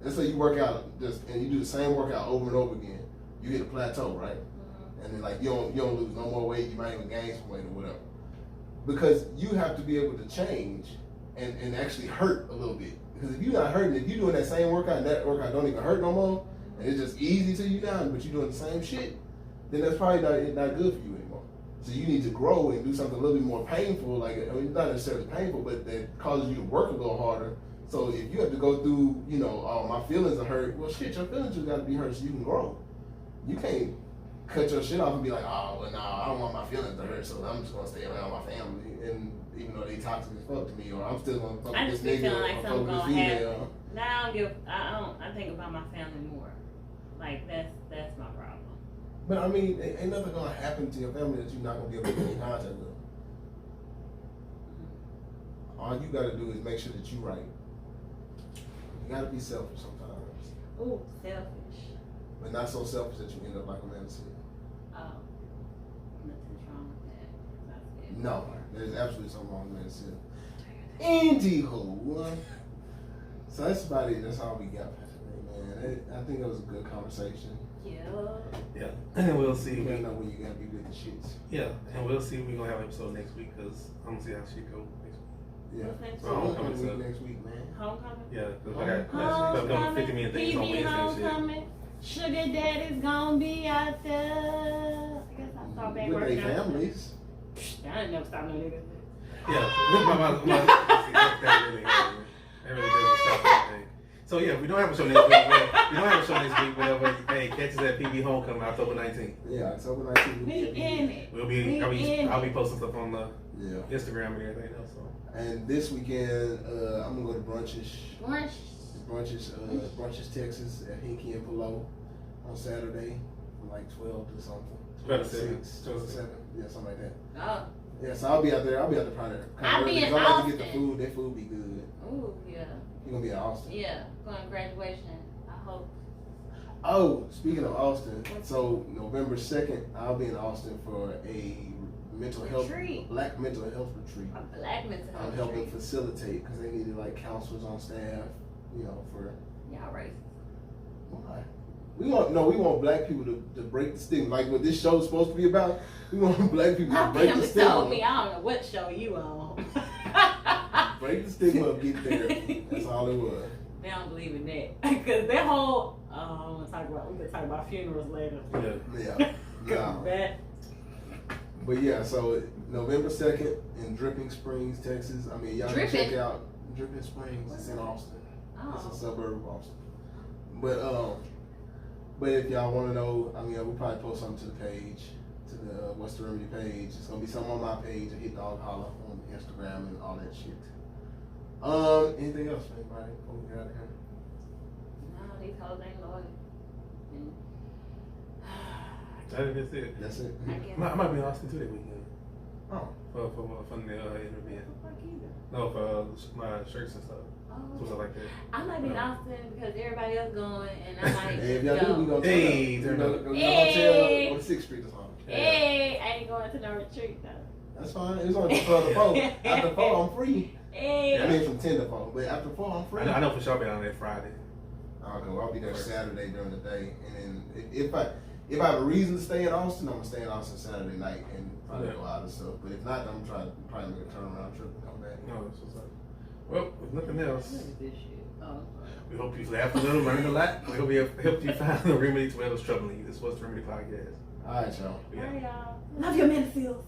let's say you work out and you do the same workout over and over again, you hit a plateau, right? And then like you don't lose no more weight, you might even gain some weight or whatever. Because you have to be able to change and actually hurt a little bit. Because if you're not hurting, if you're doing that same workout and that workout don't even hurt no more, and it's just easy to you now, but you're doing the same shit, then that's probably not good for you anymore. So you need to grow and do something a little bit more painful, like, I mean, not necessarily painful, but that causes you to work a little harder. So if you have to go through, oh, my feelings are hurt, well, shit, your feelings just got to be hurt so you can grow. You can't cut your shit off and be like, oh, well, no, I don't want my feelings to hurt, so I'm just going to stay around my family. And even though they toxic as fuck to me, or I'm still going to fuck I with just this be nigga feeling or like fuck something with this gonna happen. female. Now I think about my family more. Like that's my problem. But I mean, ain't nothing gonna happen to your family that you're not gonna be able to get in contact with. All you gotta do is make sure that you're right. You gotta be selfish sometimes, Ooh, selfish. but not so selfish that you end up like a man said. Oh, nothing's wrong with that. That's it. No, there's absolutely something wrong with man said. Anywho, so that's about it. That's all we got for today, man. I think that was a good conversation. Yeah, and we'll see. You gotta know when you gotta be with the shits. Yeah, and we'll see if we're gonna have an episode next week because I'm gonna see how shit go next week. Yeah. What's next So week? homecoming week next week, man. Homecoming. Yeah, because I got 50 million things on PB Wednesday and shit. homecoming. Sugar daddy's gonna be out there. I guess I'll start back With working their out. families. I ain't never stop no niggas. Yeah, that really doesn't stop anything. So yeah, we don't have a show next week. Whenever, hey, catch us at PB Homecoming, October 19th. Yeah, October 19th. We in it. I'll be posting stuff on the Yeah. Instagram and everything else. So. And this weekend, I'm gonna go to Brunchish, Brunch. Texas at Hinky and Palo on Saturday from like 12 to something. 12 to 7. 12 to 7. Yeah, something like that. Oh. Yeah, so I'll be out there. probably. I'll be in I like to get the Austin. food. Their food be good. Ooh, yeah. You're gonna be in Austin. Yeah. Going to graduation. I hope. Oh, speaking of Austin, so November 2nd, I'll be in Austin for a mental health, Retreat. black mental health retreat. A black mental I'm health helping retreat. facilitate because they needed like counselors on staff, for. Y'all racist. Why? We want black people to break the stigma. Like what this show's supposed to be about. We want black people to My break the family stigma. told me I don't know what show you on. Break the stigma of getting therapy. That's all it was. They don't believe in that. Because that whole, we can talk about funerals later. Yeah. No. That, But yeah, so November 2nd in Dripping Springs, Texas. I mean, y'all can Dripping? check out Dripping Springs. It's in Austin. It's a oh, suburb of Austin. But if y'all want to know, I mean, we'll probably post something to the page, to the What's the Remedy page. It's gonna be something on my page, Hit Dog Holla on Instagram and all that shit. Anything else for anybody before we get out of here? these hoes ain't loyal. And, That's it. That's it. I guess. I might be in Austin too that weekend. Oh. For the interview. Fuck either. No, for my shirts and stuff. Oh. Stuff like that. I might be in Austin because everybody else going, and I might Hey, if y'all do, we go. gonna Hey, go turn to up. the Hey. hotel on 6th Street or something. Hey, I ain't going to no retreat though. That's fine. It's only for the 4. After 4, I'm free. Hey. I mean, from 10 to 4, but after 4, I'm free. I know for sure I'll be on there Friday. Okay, well, I'll be there Saturday during the day, and then if I have a reason to stay in Austin, I'm gonna stay in Austin Saturday night and probably go out and stuff. But if not, I'm gonna try to probably make a turnaround trip and come back. No, that's what's up. Well, if nothing else, Look at this shit. Oh, we hope you laughed a little, learned a lot. We hope we have helped you find the remedy to whatever's troubling you. This was the Remedy Podcast. All right, y'all. Yeah. sorry, y'all. Love your men, Seals.